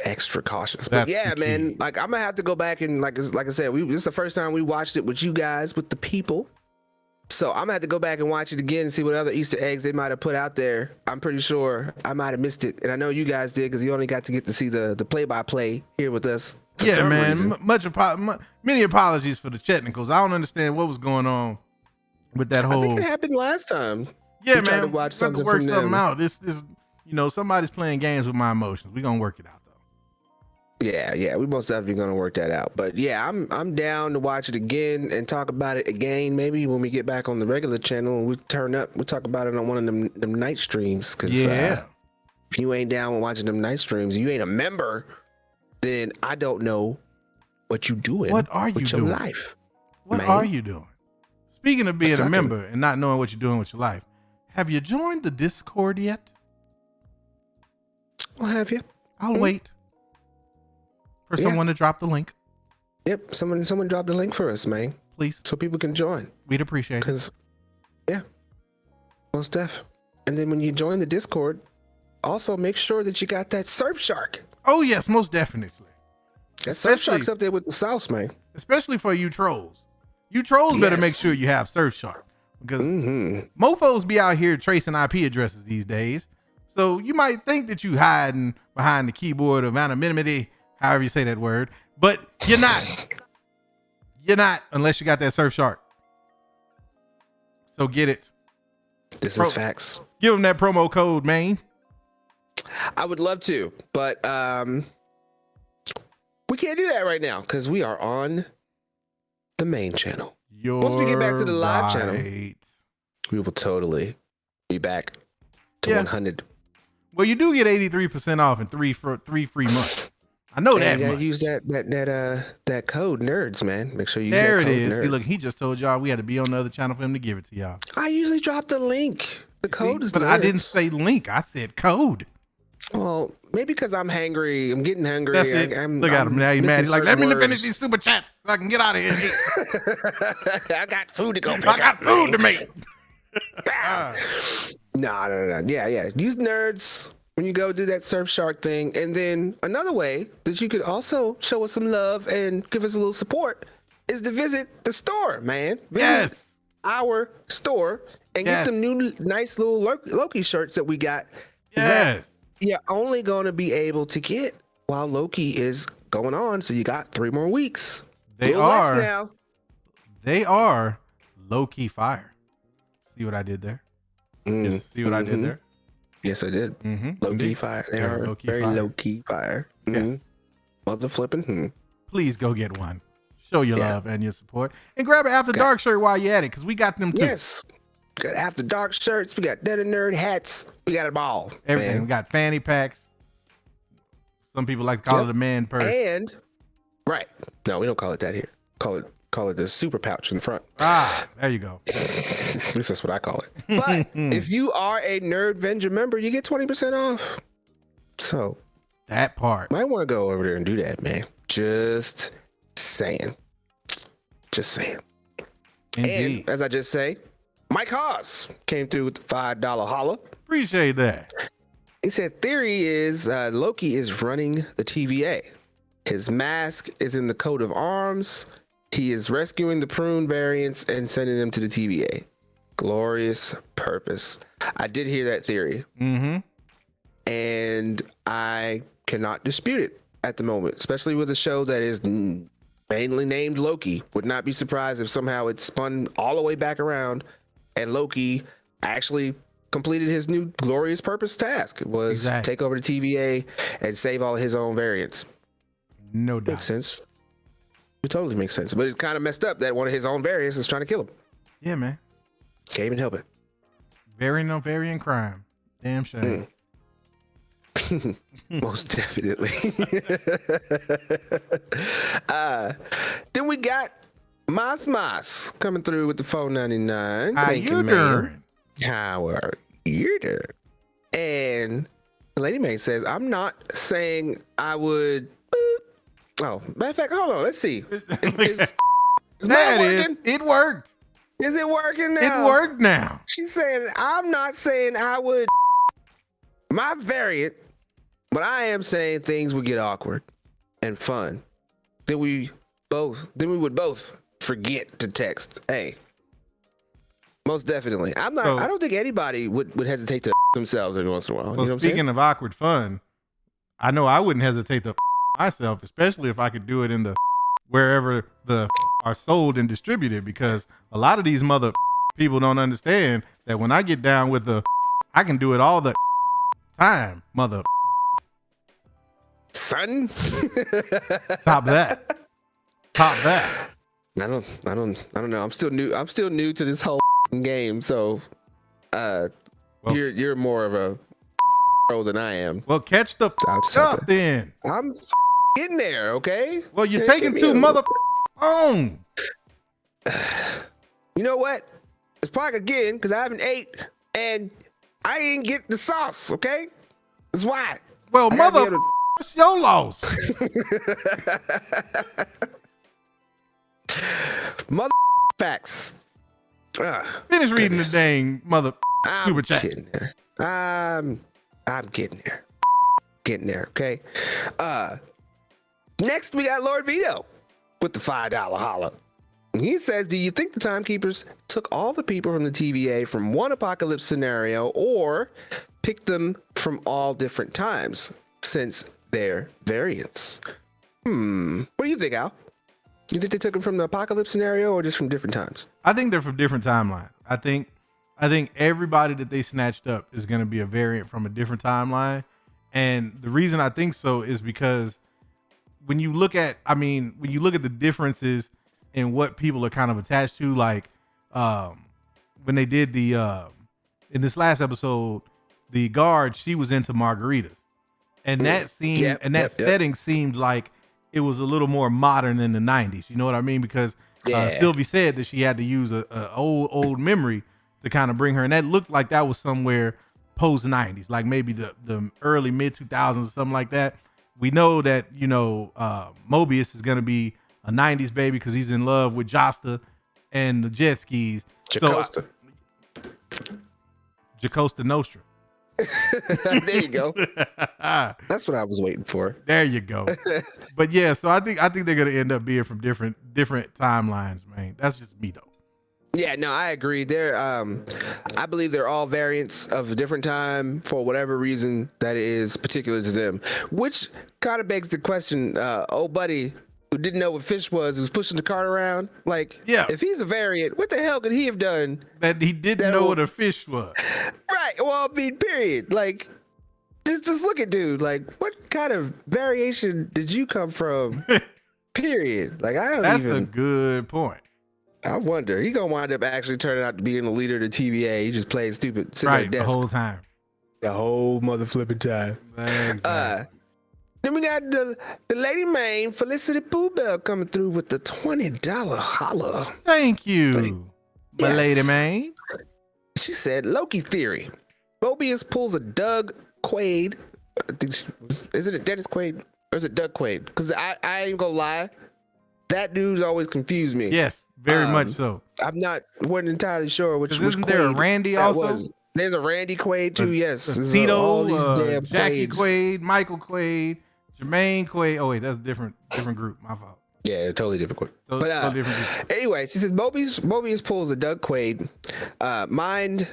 Extra cautious. But yeah, man, like I'm gonna have to go back and like I said, this is the first time we watched it with you guys, with the people. So I'm gonna have to go back and watch it again and see what other Easter eggs they might have put out there. I'm pretty sure I might have missed it, and I know you guys did because you only got to get to see the play-by-play here with us. Yeah, man. Many apologies for the technicals. I don't understand what was going on with that whole. I think it happened last time. Yeah, man. To watch something to work something out. This somebody's playing games with my emotions. We're gonna work it out though. Yeah, we most definitely gonna work that out. But yeah, I'm down to watch it again and talk about it again. Maybe when we get back on the regular channel and we turn up, we'll talk about it on one of them night streams. Cause if you ain't down with watching them night streams, you ain't a member, then I don't know what you doing. What are you with doing? Your life? What are you doing? Speaking of being a member and not knowing what you're doing with your life, have you joined the Discord yet? Well, have you? I'll wait for someone to drop the link. Yep, someone drop the link for us, man. Please. So people can join. We'd appreciate it. Because, most def. And then when you join the Discord, also make sure that you got that Surfshark. Oh, yes, most definitely. That Surfshark's up there with the sauce, man. Especially for you trolls. You trolls better make sure you have Surfshark. Because mofos be out here tracing IP addresses these days. So you might think that you hiding behind the keyboard of anonymity, however you say that word, but you're not. You're not unless you got that Surfshark. So get it. This is facts. Give them that promo code, man. I would love to, but we can't do that right now because we are on the main channel. Once we get back to the live channel, right. we will totally be back to Yeah. 100. Well, you do get 83% off and three free months. I know And that you gotta much. use that code nerds, man. Make sure you use There that it code is. nerds. See, look, he just told y'all we had to be on the other channel for him to give it to y'all. I usually drop the link. The code See? is But nerds. I didn't say link. I said code. Well, maybe because I'm hangry. I'm getting hungry. That's it. Look at him now. He's mad. He's like, let me finish these super chats so I can get out of here. I got food to go pick I got up, food to man. make. No. Yeah. Use nerds when you go do that Surfshark thing. And then another way that you could also show us some love and give us a little support is to visit the store, man. Visit Yes. our store and Yes. get them new nice little Loki shirts that we got. Yes. You're only going to be able to get while Loki is going on. So you got 3 more weeks. They A little less are. now. They are low-key fire. See what I did there? Just see what I did there? Yes, I did. Mm-hmm. Low key fire. They are low-key very fire. low key fire. Yes. Mother flipping. Please go get one. Show your Yeah. love and your support. And grab an After Dark shirt while you're at it, because we got them too. Yes. Got After Dark shirts. We got Dead and Nerd hats. We got it all. Everything. man. We got fanny packs. Some people like to call Yep. it a man purse. And right. No, we don't call it that here. Call it the super pouch in the front. There you go. This is what I call it. But if you are a Nerd Venger member, you get 20% off. So That part. might want to go over there and do that, man. Just saying. Just saying. Indeed. And as I just say, Mike Haas came through with the $5 holla. Appreciate that. He said theory is Loki is running the TVA. His mask is in the coat of arms. He is rescuing the prune variants and sending them to the TVA. Glorious purpose. I did hear that theory, Mm-hmm. and I cannot dispute it at the moment, especially with a show that is mainly named Loki. Would not be surprised if somehow it spun all the way back around and Loki actually completed his new glorious purpose task. It was Exactly. take over the TVA and save all of his own variants. No doubt. Makes sense. It totally makes sense. But it's kind of messed up that one of his own variants is trying to kill him. Yeah, man. Can't even help it. Variant crime. Damn shame. Most definitely. Then we got Mas coming through with the $4.99. How Thank you man. doing? How are you doing? And Lady May says, I'm not saying I would. Oh, matter of fact, hold on. Let's see. Is There mine it is. working? It worked. Is it working now? It worked now. She's saying, I'm not saying I would my variant, but I am saying things would get awkward and fun. Then we would both forget to text. Hey, most definitely. I don't think anybody would hesitate to themselves every once in a while. Well, you know what I'm speaking saying? of awkward fun, I know I wouldn't hesitate to myself, especially if I could do it in the wherever the are sold and distributed, because a lot of these mother people don't understand that when I get down with I can do it all the time, mother. Son. Top that. I don't know. I'm still new to this whole game, so you're more of a pro than I am. Well, catch the I'll just have up to- then. I'm getting there, okay? Well, you're Give taking me too a- mother on. You know what? It's probably again because I haven't ate and I didn't get the sauce, okay? That's why. Well, I gotta be mother, able it's your loss. Mother facts. Finish reading Goodness. the dang mother I'm super chat. getting there. I'm getting there. Getting there, okay? Next we got Lord Vito with the $5 holla. He says, do you think the timekeepers took all the people from the TVA from one apocalypse scenario or picked them from all different times since they're variants? What do you think, Al? You think they took them from the apocalypse scenario or just from different times? I think they're from different timelines. I think everybody that they snatched up is going to be a variant from a different timeline. And the reason I think so is because when you look at the differences and what people are kind of attached to. Like when they did the in this last episode, the guard, she was into margaritas, and that seemed setting seemed like it was a little more modern than the 90s. You know what I mean? Because Sylvie said that she had to use a old memory to kind of bring her, and that looked like that was somewhere post 90s, like maybe the early mid 2000s or something like that. We know that, you know, Morbius is going to be a 90s baby because he's in love with Josta and the jet skis. Jacosta. Jacosta Nostra. There you go. That's what I was waiting for. There you go. But yeah, so I think they're gonna end up being from different timelines, man. That's just me though. Yeah, no, I agree. They're I believe they're all variants of a different time for whatever reason that is particular to them. Which kind of begs the question, old buddy who didn't know what fish was, who's pushing the cart around. Like, if he's a variant, what the hell could he have done? That he didn't know what a fish was. Right. Well, I mean, period. Like, just look at dude. Like, what kind of variation did you come from? Period. Like, I don't That's a good point. I wonder. He gonna wind up actually turning out to being the leader of the TVA. He just played stupid, sitting at the desk the whole time. The whole mother flipping time. Exactly. Then we got the Lady Main, Felicity Pooh Bell, coming through with the $20 holla. Thank you, my Lady Main. She said, Loki theory. Mobius pulls a Doug Quaid. I think is it a Dennis Quaid or is it Doug Quaid? Because I ain't gonna lie, that dude's always confused me. Yes, very much so. Wasn't entirely sure which. Isn't there a Randy also? Was. There's a Randy Quaid too. Yes, Tito, all these damn Jackie Quaids. Quaid, Michael Quaid, Jermaine Quaid. Oh wait, that's a different group. My fault. Yeah, totally different group. Totally different group. Anyway, she says Mobius pulls a Doug Quaid mind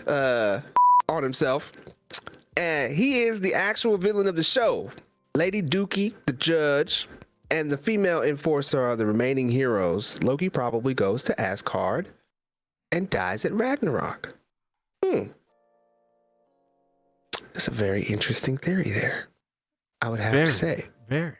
on himself, and he is the actual villain of the show. Lady Dookie, the judge, and the female enforcer are the remaining heroes. Loki probably goes to Asgard and dies at Ragnarok. That's a very interesting theory there, I would have to say. Very.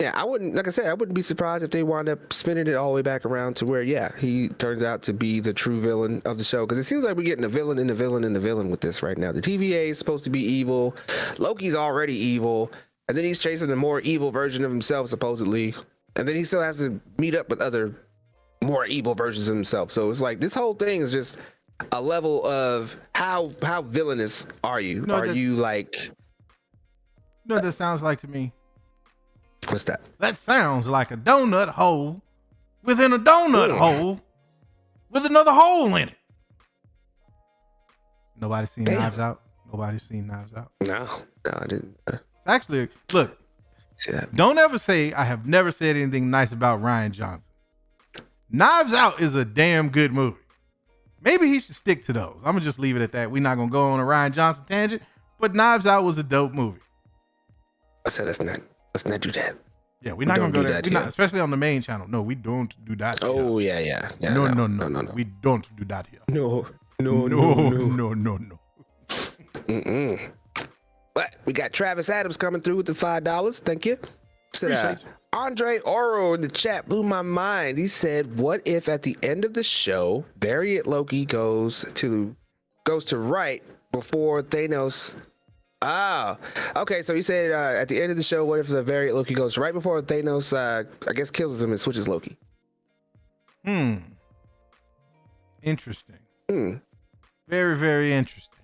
Yeah, I wouldn't be surprised if they wind up spinning it all the way back around to where, he turns out to be the true villain of the show. Because it seems like we're getting a villain and a villain and a villain with this right now. The TVA is supposed to be evil. Loki's already evil. And then he's chasing a more evil version of himself, supposedly. And then he still has to meet up with other more evil versions of himself. So it's like this whole thing is just a level of how villainous are you? You like... You know what that sounds like to me? What's that? That sounds like a donut hole within a donut hole with another hole in it. Nobody's seen Knives Out? Nobody's seen Knives Out? No, I didn't. Actually, look, don't ever say I have never said anything nice about Rian Johnson. Knives Out is a damn good movie. Maybe he should stick to those. I'm going to just leave it at that. We're not going to go on a Rian Johnson tangent, but Knives Out was a dope movie. I said let's not do that. Yeah, we're not going to go there. We're not, especially on the main channel. No, we don't do that. Oh, here. Yeah. No. We don't do that here. No. But we got Travis Adams coming through with the $5. Thank you. Said, Andre Oro in the chat blew my mind. He said, what if at the end of the show, variant Loki goes to right before Thanos... Oh, okay. So you said at the end of the show, what if the variant Loki goes right before Thanos, I guess, kills him and switches Loki? Interesting. Very, very interesting.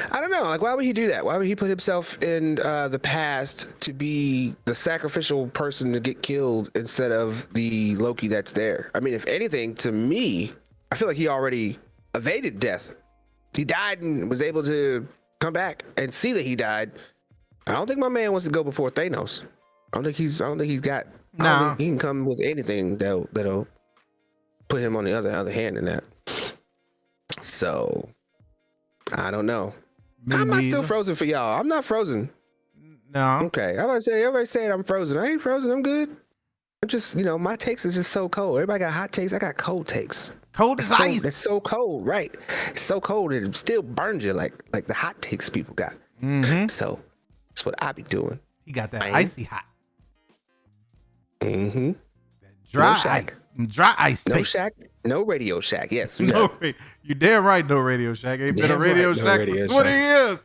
I don't know. Like, why would he do that? Why would he put himself in the past to be the sacrificial person to get killed instead of the Loki that's there? I mean, if anything, to me, I feel like he already evaded death. He died and was able to come back and see that he died. I don't think my man wants to go before Thanos. I don't think he can come with anything that'll put him on the other hand in that. So I don't know. Am I still frozen for y'all? I'm not frozen. No. Okay. Everybody saying I'm frozen. I ain't frozen. I'm good. I'm just, my takes is just so cold. Everybody got hot takes. I got cold takes. Cold as ice. It's so cold, right? It's so cold it still burns you like the hot takes people got. So that's what I be doing. He got that icy hot. That Dry No Shack. ice. Dry ice. No tape. Shack. No Radio Shack. Yes. No, you damn right. No Radio Shack. Ain't been a Damn Radio right, no Shack Radio for 20 Shack. years.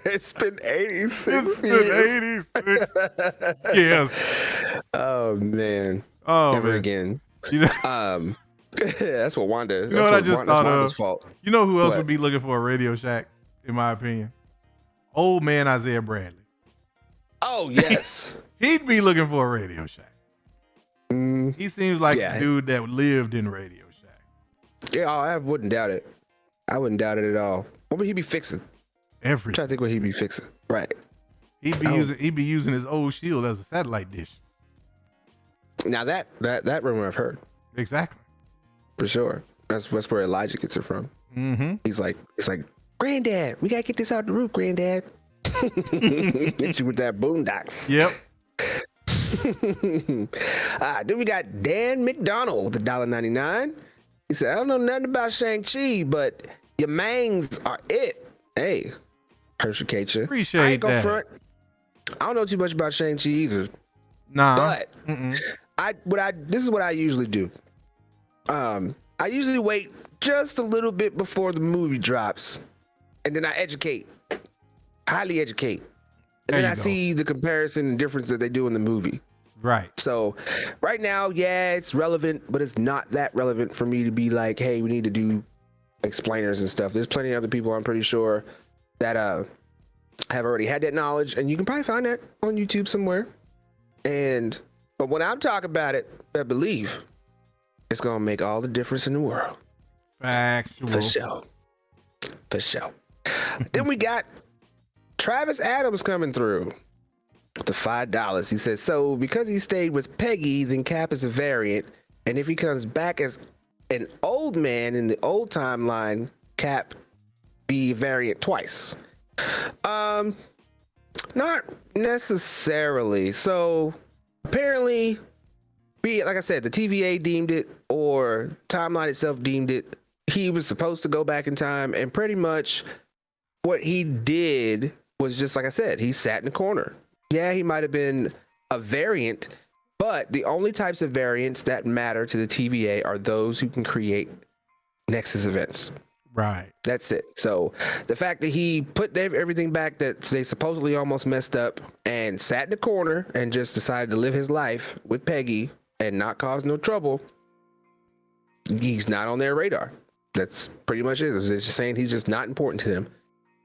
It's been 86 It's years. been 86 years. Oh man. Oh Never man. again. You know, That's what Wanda. you know what I just thought Wanda's of? fault. You know who else What? would be looking for a Radio Shack, in my opinion? Old man Isaiah Bradley. Oh yes. He'd be looking for a Radio Shack. He seems like Yeah. the dude that lived in Radio Shack. Yeah, I wouldn't doubt it. I wouldn't doubt it at all. What would he be fixing? I'm Everything. trying to think what he'd be fixing. Right. He'd be using his old shield as a satellite dish. Now that rumor I've heard Exactly. for sure. That's where Elijah gets it from. Mm-hmm. He's like, Granddad, we gotta get this out the roof, Granddad. Hit you with that boondocks. Yep. Then we got Dan McDonald with $1.99. He said, I don't know nothing about Shang-Chi, but your mangs are it. Hey, appreciate you. Appreciate I ain't gonna that. front. I don't know too much about Shang-Chi either, Nah. but Mm-mm. this is what I usually do. I usually wait just a little bit before the movie drops, and then I highly educate, and There then you I go. see the comparison and difference that they do in the movie. Right. So right now, yeah, it's relevant, but it's not that relevant for me to be like, hey, we need to do explainers and stuff. There's plenty of other people, I'm pretty sure, that have already had that knowledge, and you can probably find that on YouTube somewhere. But when I'm talking about it, I believe it's gonna make all the difference in the world. Factual. For sure. Then we got Travis Adams coming through with the $5. He says, so because he stayed with Peggy, then Cap is a variant. And if he comes back as an old man in the old timeline, Cap be a variant twice. Not necessarily. So apparently, be it like I said, the TVA deemed it or timeline itself deemed it. He was supposed to go back in time, and pretty much what he did was just like I said, he sat in the corner. Yeah, he might have been a variant, but the only types of variants that matter to the TVA are those who can create Nexus events. Right. That's it. So the fact that he put everything back that they supposedly almost messed up and sat in the corner and just decided to live his life with Peggy and not cause no trouble, he's not on their radar. That's pretty much it. It's just saying he's just not important to them.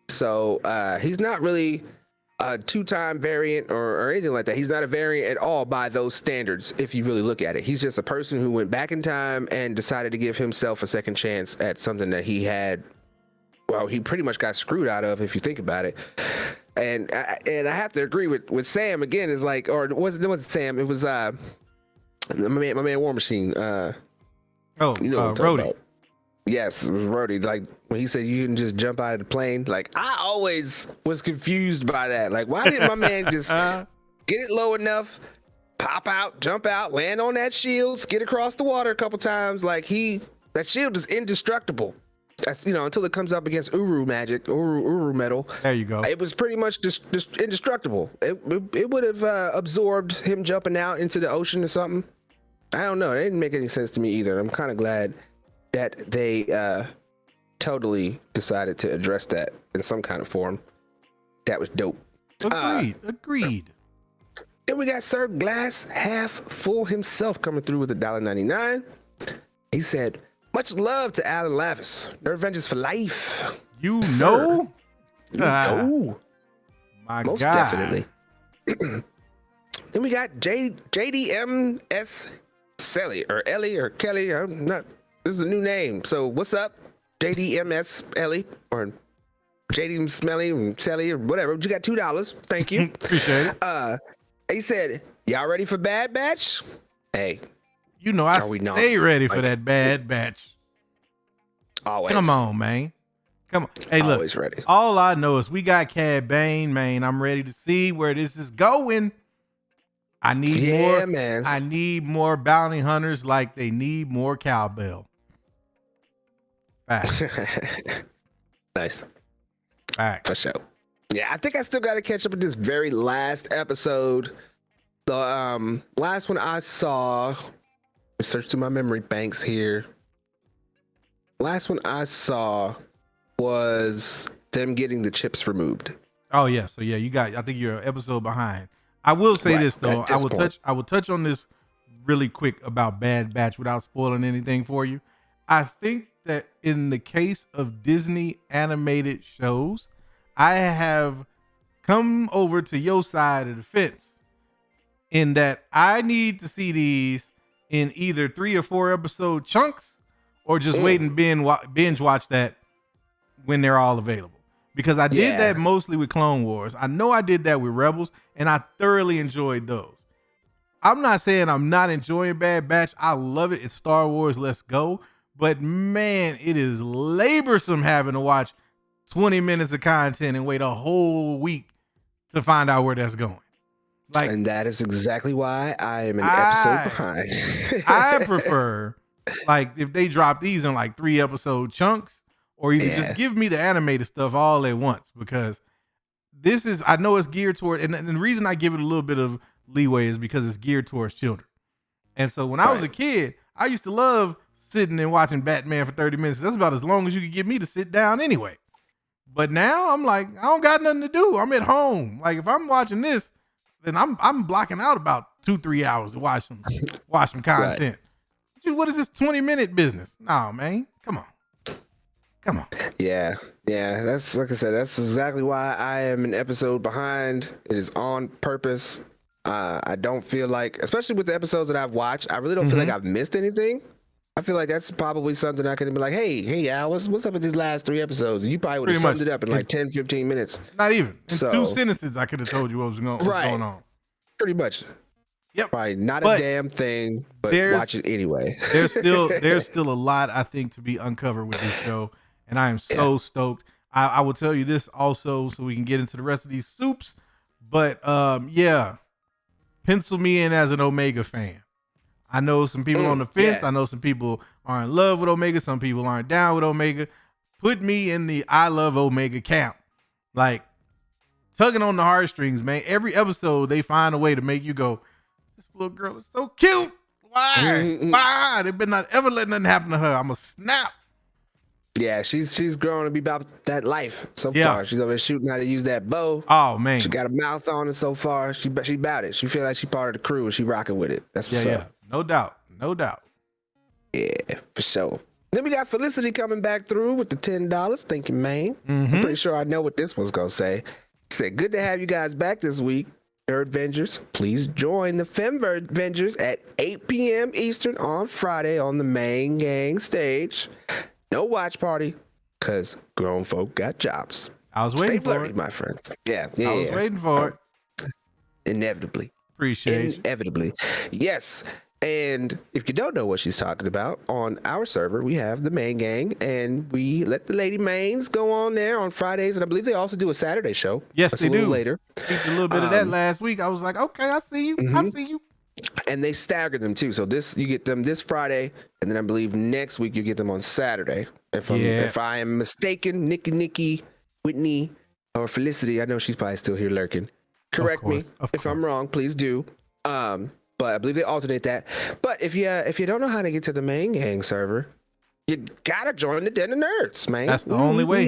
So he's not really a two-time variant or anything like that. He's not a variant at all by those standards, if you really look at it. He's just a person who went back in time and decided to give himself a second chance at something that he had, well, he pretty much got screwed out of, if you think about it. And I have to agree with Sam again. Is like, or it wasn't Sam. It was my man War Machine. You know what I'm talking Rhodey. about. Yes, it was Rhodey. Like when he said you can just jump out of the plane. Like I always was confused by that. Like why didn't my man just get it low enough, pop out, jump out, land on that shield, skid across the water a couple times? Like that shield is indestructible. That's, until it comes up against Uru magic, Uru metal. There you go. It was pretty much just indestructible. It would have absorbed him jumping out into the ocean or something. I don't know. It didn't make any sense to me either. I'm kind of glad that they totally decided to address that in some kind of form. That was dope. Agreed. Then we got Sir Glass Half Full himself coming through with $1.99. He said, much love to Alan Lavis. Nerd Avengers for life. You Sir. know? No. My Most God. definitely. Then we got JDMS Selly or Ellie or Kelly. I'm not. This is a new name. So what's up, JDMS Ellie or JD Smelly or Selly or whatever? You got $2. Thank you. Appreciate it. He said, "Y'all ready for Bad Batch?" Hey, You know I Are we not? stay ready for Like- that Bad Batch. always. Come on, man. Come on. Hey, look. Always ready. All I know is we got Cad Bane, man. I'm ready to see where this is going. I need Yeah, more. man. I need more bounty hunters like they need more cowbell. Fact. Nice. Fact. For sure. Yeah, I think I still got to catch up with this very last episode The last one I saw, search through my memory banks here. Last one I saw was them getting the chips removed. Oh yeah, so yeah, I think you're an episode behind. I will say this though, I will touch on this really quick about Bad Batch without spoiling anything for you. I think that in the case of Disney animated shows, I have come over to your side of the fence in that I need to see these in either 3 or 4 episode chunks or just wait and binge watch that when they're all available. Because I did that mostly with Clone Wars. I know I did that with Rebels, and I thoroughly enjoyed those. I'm not saying I'm not enjoying Bad Batch. I love it. It's Star Wars. Let's go. But man, it is laborsome having to watch 20 minutes of content and wait a whole week to find out where that's going. And that is exactly why I am an episode behind. I prefer, if they drop these in 3 episode chunks, or either just give me the animated stuff all at once, because this is, I know it's geared toward, and the reason I give it a little bit of leeway is because it's geared towards children. And so when I was a kid, I used to love sitting and watching Batman for 30 minutes. That's about as long as you could get me to sit down anyway. But now I'm like, I don't got nothing to do. I'm at home. If I'm watching this, then I'm blocking out about 2-3 hours to watch some content. What is this 20-minute business? No, man. Come on. Yeah. That's, like I said, that's exactly why I am an episode behind. It is on purpose. I don't feel like, especially with the episodes that I've watched, I really don't feel like I've missed anything. I feel like that's probably something I could be like, hey, Al, what's up with these last 3 episodes? You probably would have summed it up in 10, 15 minutes. Not even. In 2 sentences, I could have told you what's going on. Pretty much. Yep. Probably not a damn thing, but watch it anyway. there's still a lot, I think, to be uncovered with this show, and I am so stoked. I will tell you this also, so we can get into the rest of these soups. But pencil me in as an Omega fan. I know some people on the fence. I know some people are in love with Omega. Some people aren't down with Omega. Put me in the I love Omega camp. Tugging on the heartstrings, man. Every episode, they find a way to make you go, this little girl is so cute. Why? Why? They better not ever let nothing happen to her. I'm going to snap. Yeah, she's growing to be about that life so far. She's over there shooting how to use that bow. Oh, man. She got a mouth on it so far. She about it. She feel like she part of the crew and she rocking with it. That's what's up. Yeah. No doubt. Yeah, for sure. Then we got Felicity coming back through with the $10. Thank you, man. I'm pretty sure I know what this one's going to say. Said, good to have you guys back this week. Nerd Vengers, please join the Femverd Vengers at 8 p.m. Eastern on Friday on the main gang stage. No watch party, because grown folk got jobs. I was waiting for it, my friends. Yeah. I was waiting for it. Inevitably. Inevitably. Yes. And if you don't know what she's talking about, on our server, we have the main gang, and we let the lady mains go on there on Fridays. And I believe they also do a Saturday show. Yes, they do. Later. Did a little bit of that last week. I was like, okay, I see you. I see you. And they stagger them too. So you get them this Friday, and then I believe next week you get them on Saturday. If I am mistaken, Nikki, Whitney, or Felicity, I know she's probably still here lurking. Correct me if I'm wrong, please do. But I believe they alternate that. But if you don't know how to get to the main gang server, you gotta join the Den of Nerds, man. That's the only way.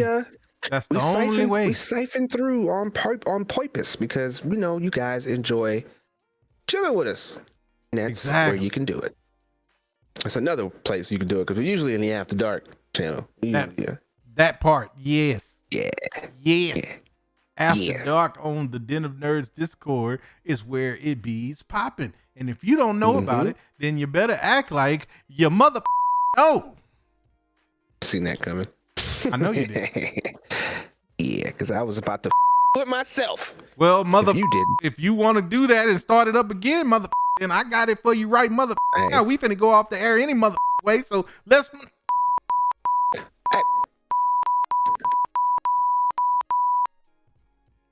That's the only way. We siphon through on purpose because we know you guys enjoy chilling with us. And that's where you can do it. That's another place you can do it because we're usually in the After Dark channel. That part, yes. Yeah. After Dark on the Den of Nerds Discord is where it bees popping. And if you don't know about it, then you better act like your mother know. Seen that coming. I know you did. Yeah, because I was about to with myself. Well, if you want to do that and start it up again, mother, then I got it for you right, mother. Now we finna go off the air any mother way. So let's.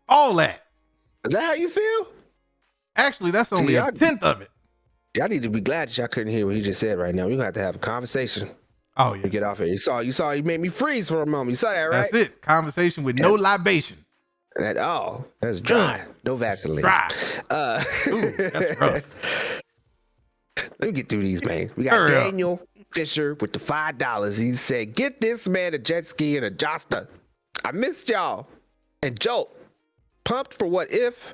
All that. Is that how you feel? Actually, that's only a tenth of it. Y'all need to be glad that y'all couldn't hear what he just said right now. We're gonna have to have a conversation. Oh yeah. To get off here. You saw you made me freeze for a moment. You saw that, right? That's it. Conversation with no libation. That's dry. No Vaseline. Dry. Ooh, that's rough. Let me get through these, man. We got Hurry up. Daniel Fisher with the $5. He said, "Get this man a jet ski and a Josta. I missed y'all." And Jolt, pumped for what if,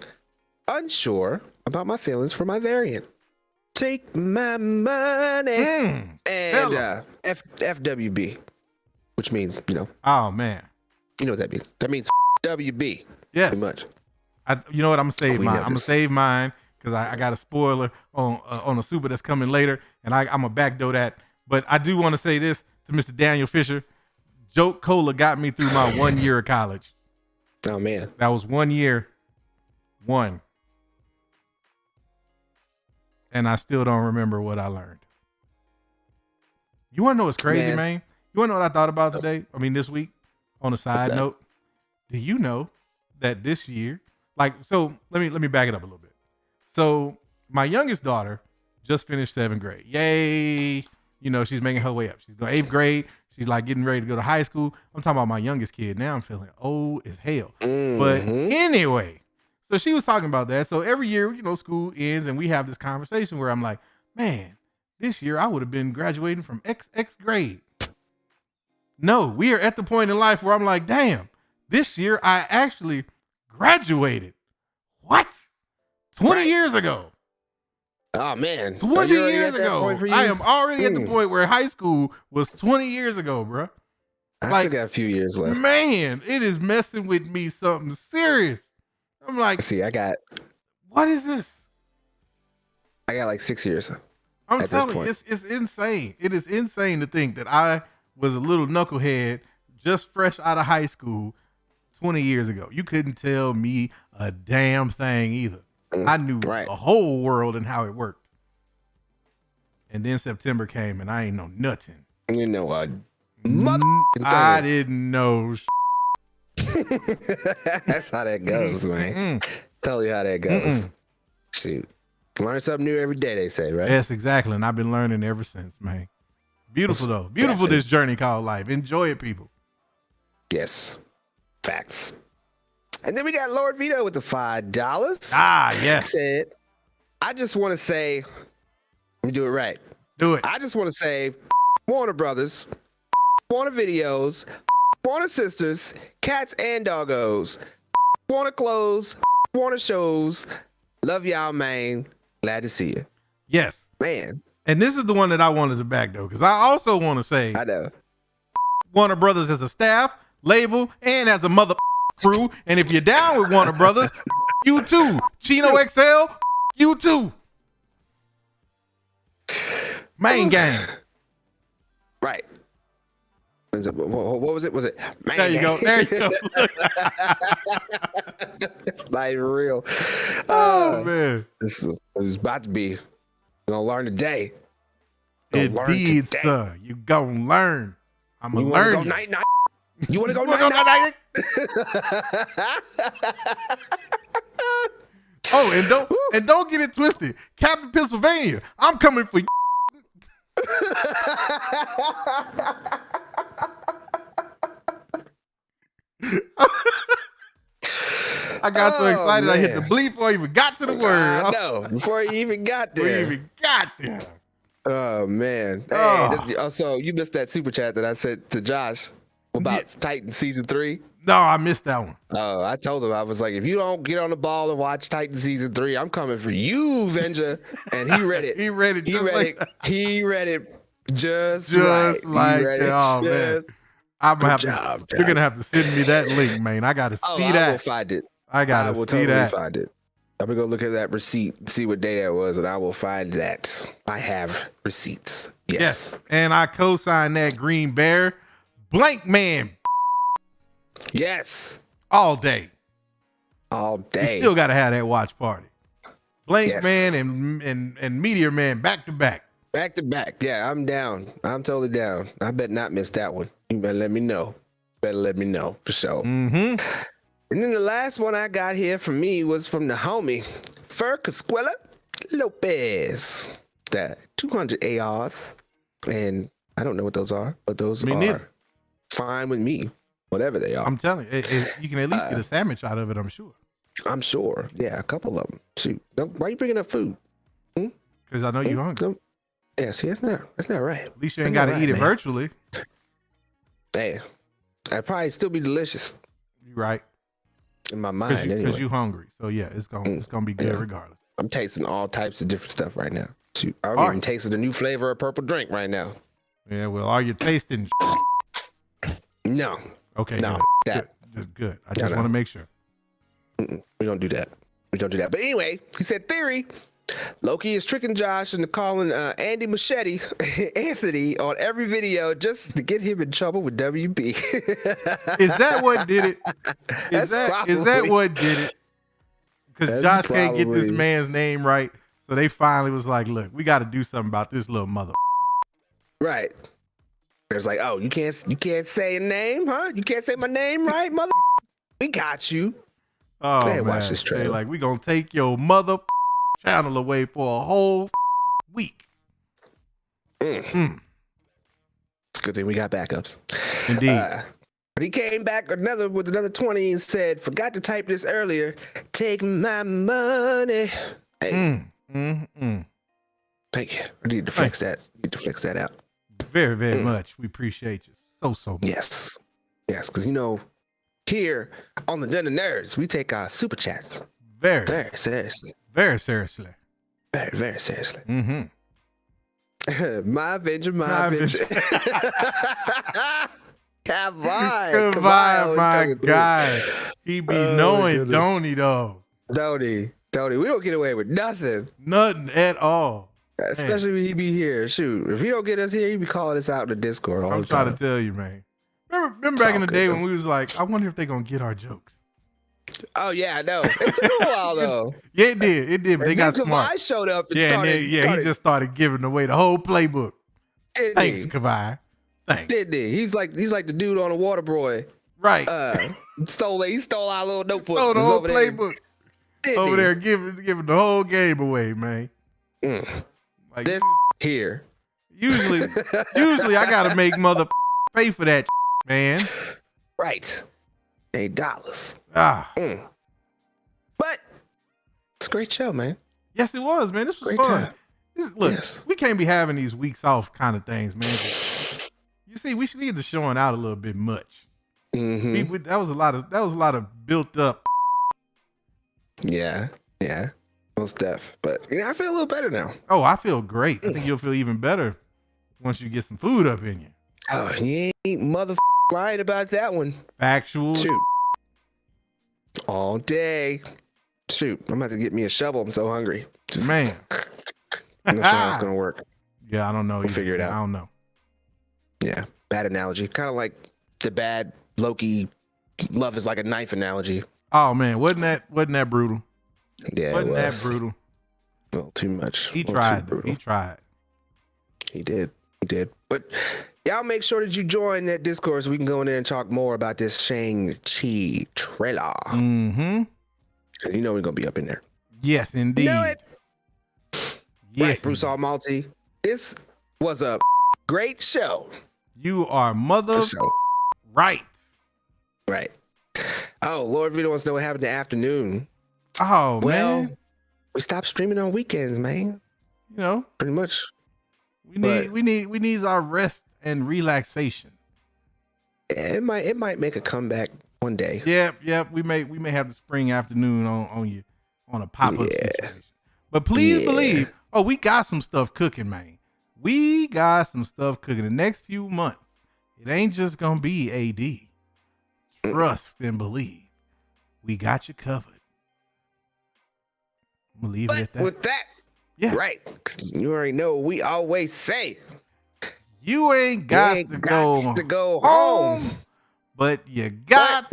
unsure about my feelings for my variant. Take my money. And FWB, which means, Oh man. you know what that means. That means WB. Yes. Pretty much. You know what? I'm gonna save We mine. know I'm gonna this. save mine because I got a spoiler on a super that's coming later, and I'm gonna backdoor that. But I do want to say this to Mr. Daniel Fisher. Joke Cola got me through my 1 year of college. Oh man. That was 1 year. And I still don't remember what I learned. You want to know what's crazy, man? You want to know what I thought about today? I mean, this week, on a side note. Do you know that this year, so let me back it up a little bit. So my youngest daughter just finished 7th grade. Yay. She's making her way up. She's going 8th grade. She's like getting ready to go to high school. I'm talking about my youngest kid. Now I'm feeling old as hell. Mm-hmm. But anyway, so she was talking about that. So every year, school ends and we have this conversation where I'm like, man, this year I would have been graduating from X grade. No, we are at the point in life where I'm like, damn, this year I actually graduated. What? 20 years ago. Oh man. 20 years ago. I am already at the point where high school was 20 years ago, bro. I still got a few years left. Man, it is messing with me something serious. I'm like, what is this? I got like 6 years. I'm telling you, it's insane. It is insane to think that I was a little knucklehead just fresh out of high school 20 years ago. You couldn't tell me a damn thing either. I knew the whole world and how it worked. And then September came and I ain't know nothing. You know what? I didn't know. That's how that goes, man. Tell you how that goes. Shoot. Learn something new every day, they say, right? Yes, exactly. And I've been learning ever since, man. Beautiful, though. Beautiful, this journey called life. Enjoy it, people. Yes. Facts. And then we got Lord Vito with the $5. Ah, yes. Said, I just want to say, let me do it right. Do it. I just want to say, Warner Brothers, Warner Videos, Warner Sisters, Cats and Doggos, Warner Clothes, Warner Shows. Love y'all, man. Glad to see you. Yes. Man. And this is the one that I wanted to back, though, because I also want to say, I know. Warner Brothers as a staff, label, and as a mother crew. And if you're down with Warner Brothers, you too. Chino XL, you too. Main game. Right. What was it? Was it? Main There you game. go. There you go. Like real. Oh, man. This is about to be. Gonna learn today. Indeed, sir. You gonna learn. I'm gonna learn. Go night night. You wanna go You wanna night go night? Oh, and don't get it twisted. Captain Pennsylvania, I'm coming for you. I got so excited I hit the bleep before I even got to the word. I know. Before you even got there. Oh man. Hey, so you missed that super chat that I sent to Josh about Titan season 3. No, I missed that one. Oh, I told him, I was like, if you don't get on the ball and watch Titan season 3, I'm coming for you, Venger. And he read it. He read it just like that. Oh man. I'm gonna have to. You're gonna have to send me that link, man. I gotta see that. I will find it. I gotta see that. Find it. I'm gonna go look at that receipt and see what day that was, and I will find that. I have receipts. Yes. And I co-sign that Green Bear. Blank Man. Yes. All day. All day. You still gotta have that watch party. Blank Man and Meteor Man back to back. Back to back. Yeah, I'm down. I'm totally down. I bet not miss that one. You better let me know. For sure. Mm-hmm. And then the last one I got here from me was from the homie, Fer Casquella Lopez. The 200 ARs. And I don't know what those are, but those are neither. fine with me. whatever they are. I'm telling you, you can at least get a sandwich out of it. I'm sure. I'm sure. Yeah, a couple of them. Shoot, why you bringing up food? Because I know you're hungry. Yeah, see, that's not right. At least you ain't got to eat it virtually. Hey, that'd probably still be delicious. You're right. In my mind, Because anyway. you're hungry. So yeah, it's gonna be good regardless. I'm tasting all types of different stuff right now. Shoot, I'm even tasting the new flavor of purple drink right now. Yeah, well, are you tasting? No. Okay, no, good. I just want to make sure. We don't do that. But anyway, he said theory. Loki is tricking Josh into calling Andy Machete Anthony on every video just to get him in trouble with WB. Is that what did it? Is that what did it? Because Josh can't get this man's name right, so they finally was like, "Look, we got to do something about this little mother." Right. It's like, oh, you can't say a name, huh? You can't say my name, right, mother? We got you. Oh man, watch this trailer. Like, we gonna take your mother channel away for a whole week. It's a good thing we got backups. Indeed. But he came back with another 20 and said, forgot to type this earlier. Take my money. Hey. Thank you. I need to flex that. Out. Very, very much. We appreciate you so much. Yes. Yes, because here on the Den of Nerds, we take our super chats very seriously. Very seriously. Very, very seriously. Mm-hmm. My Avenger. Kavai, my guy. He be knowing, don't he, though? Don't he? We don't get away with nothing. Nothing at all. Especially when he be here. Shoot, if he don't get us here, he be calling us out in the Discord all the time. I'm trying to tell you, man. Remember back in the day when we was like, I wonder if they gonna get our jokes. Oh yeah, I know. It took a while though. Yeah, it did. But they got smart. Kavai showed up. And he just started giving away the whole playbook. Thanks, Kavai. Thanks. Didn't he? He's like the dude on the water boy. Right. He stole our little notebook. Stole the whole playbook. Over there giving the whole game away, man. Like, this here. Usually I gotta make mother pay for that, man. Right. $8. But it's a great show, man. Yes, it was, man. This was great fun. We can't be having these weeks off kind of things, man. You see, we should need to showing out a little bit much. That was a lot of built up. Yeah. Most def. But I feel a little better now. Oh, I feel great. I think you'll feel even better once you get some food up in you. Oh, you ain't lying about that one. Factual. Shoot. All day. Shoot, I'm about to get me a shovel. I'm so hungry. Man. I'm not sure how it's going to work. Yeah, I don't know. We'll figure it out. I don't know. Yeah, bad analogy. Kind of like the bad Loki love is like a knife analogy. Oh, man. Wasn't that brutal? Yeah, wasn't that brutal? A little too much. He tried. He did. But y'all make sure that you join that Discord so we can go in there and talk more about this Shang-Chi trailer. Mm-hmm. Because we're going to be up in there. Yes, indeed. You know it? Yes, right, Bruce Almighty. This was a great show. You are mother right. Right. Oh, Lord Vito wants to know what happened in the afternoon. Oh, man. We stopped streaming on weekends, man. Pretty much. We need our rest and relaxation. It might make a comeback one day. Yep. We may have the spring afternoon on a pop-up situation. But please believe, we got some stuff cooking, man. We got some stuff cooking the next few months. It ain't just gonna be AD. Trust and believe. We got you covered. I'm gonna leave it at that. With that, right. You already know what we always say. You ain't got to go home, but you got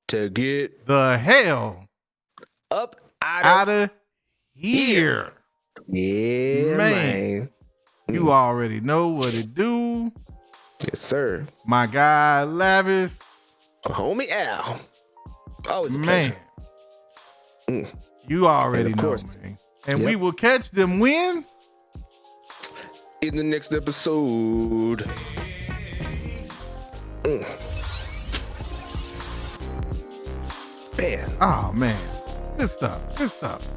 to get the hell up out of here. Yeah, man. You already know what it do. Yes, sir. My guy Lavis. Homie Al. Always a man. You already know, man. And we will catch them when? In the next episode. Man, Oh man, good stuff. Good stuff.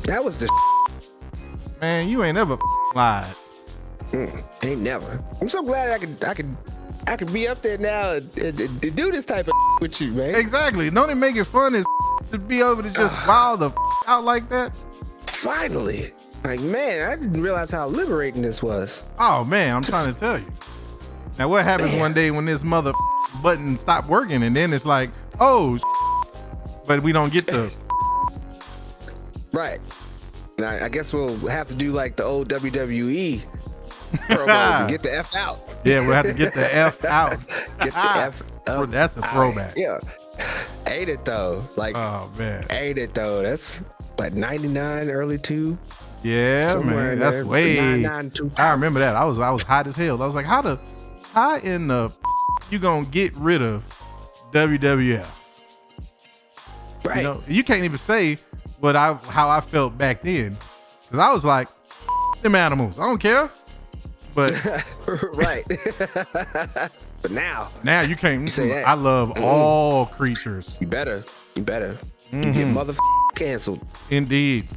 that was the Man, you ain't ever lied. ain't never. I'm so glad I could be up there now and do this type of with you, man. Exactly. Don't it make it fun as to be able to just wild the out like that? Finally. Like, man, I didn't realize how liberating this was. Oh man, I'm trying to tell you. Now what happens one day when this mother button stopped working and then it's like, oh, but we don't get the Right. Now, I guess we'll have to do like the old WWE promos and get the F out. Yeah, we'll have to get the F out. Get the F up. That's a throwback. Yeah. Ain't it though? Like, Oh man. ain't it though? That's like 99, early 2. Yeah, Somewhere man. in That's there, way 99, 2000. I remember that. I was hot as hell. I was like, how in the you gonna get rid of WWF? Right. You know, you can't even say how I felt back then. Cause I was like, them animals. I don't care. But Right. But now you can't. You say that. I love all creatures. you better. You get canceled. Indeed.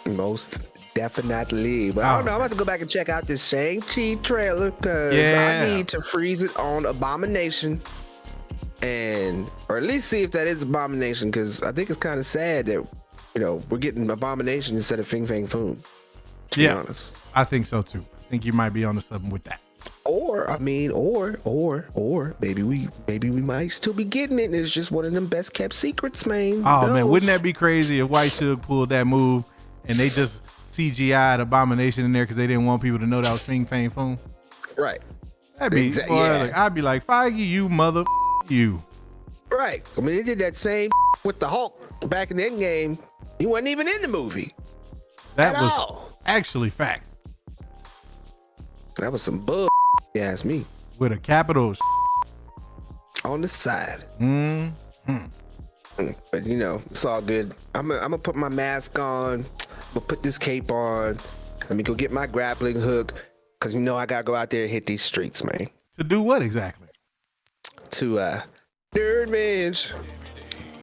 Most definitely. But I don't know. I'm about to go back and check out this Shang-Chi trailer because Yeah. I need to freeze it on Abomination. Or at least see if that is Abomination, because I think it's kind of sad that, we're getting Abomination instead of Fing Fang Foom. To be honest. I think so too. I think you might be onto something with that. Or maybe we might still be getting it and it's just one of them best kept secrets, man. Oh Who man, knows? wouldn't that be crazy if White Suge pulled that move and they just CGI'd Abomination in there because they didn't want people to know that was Fing Fang Foom? Right. That'd be, Exact- boy, yeah. like, I'd be like, Feige, you mother you. Right. I mean, they did that same with the Hulk back in the Endgame. He wasn't even in the movie. That At was all. actually facts That was some bull. You ask me. with a capital. On the side. Mm-hmm. But it's all good. I'm gonna put my mask on. I'm gonna put this cape on. Let me go get my grappling hook, because I gotta go out there and hit these streets, man. To do what exactly? To nerd Mange.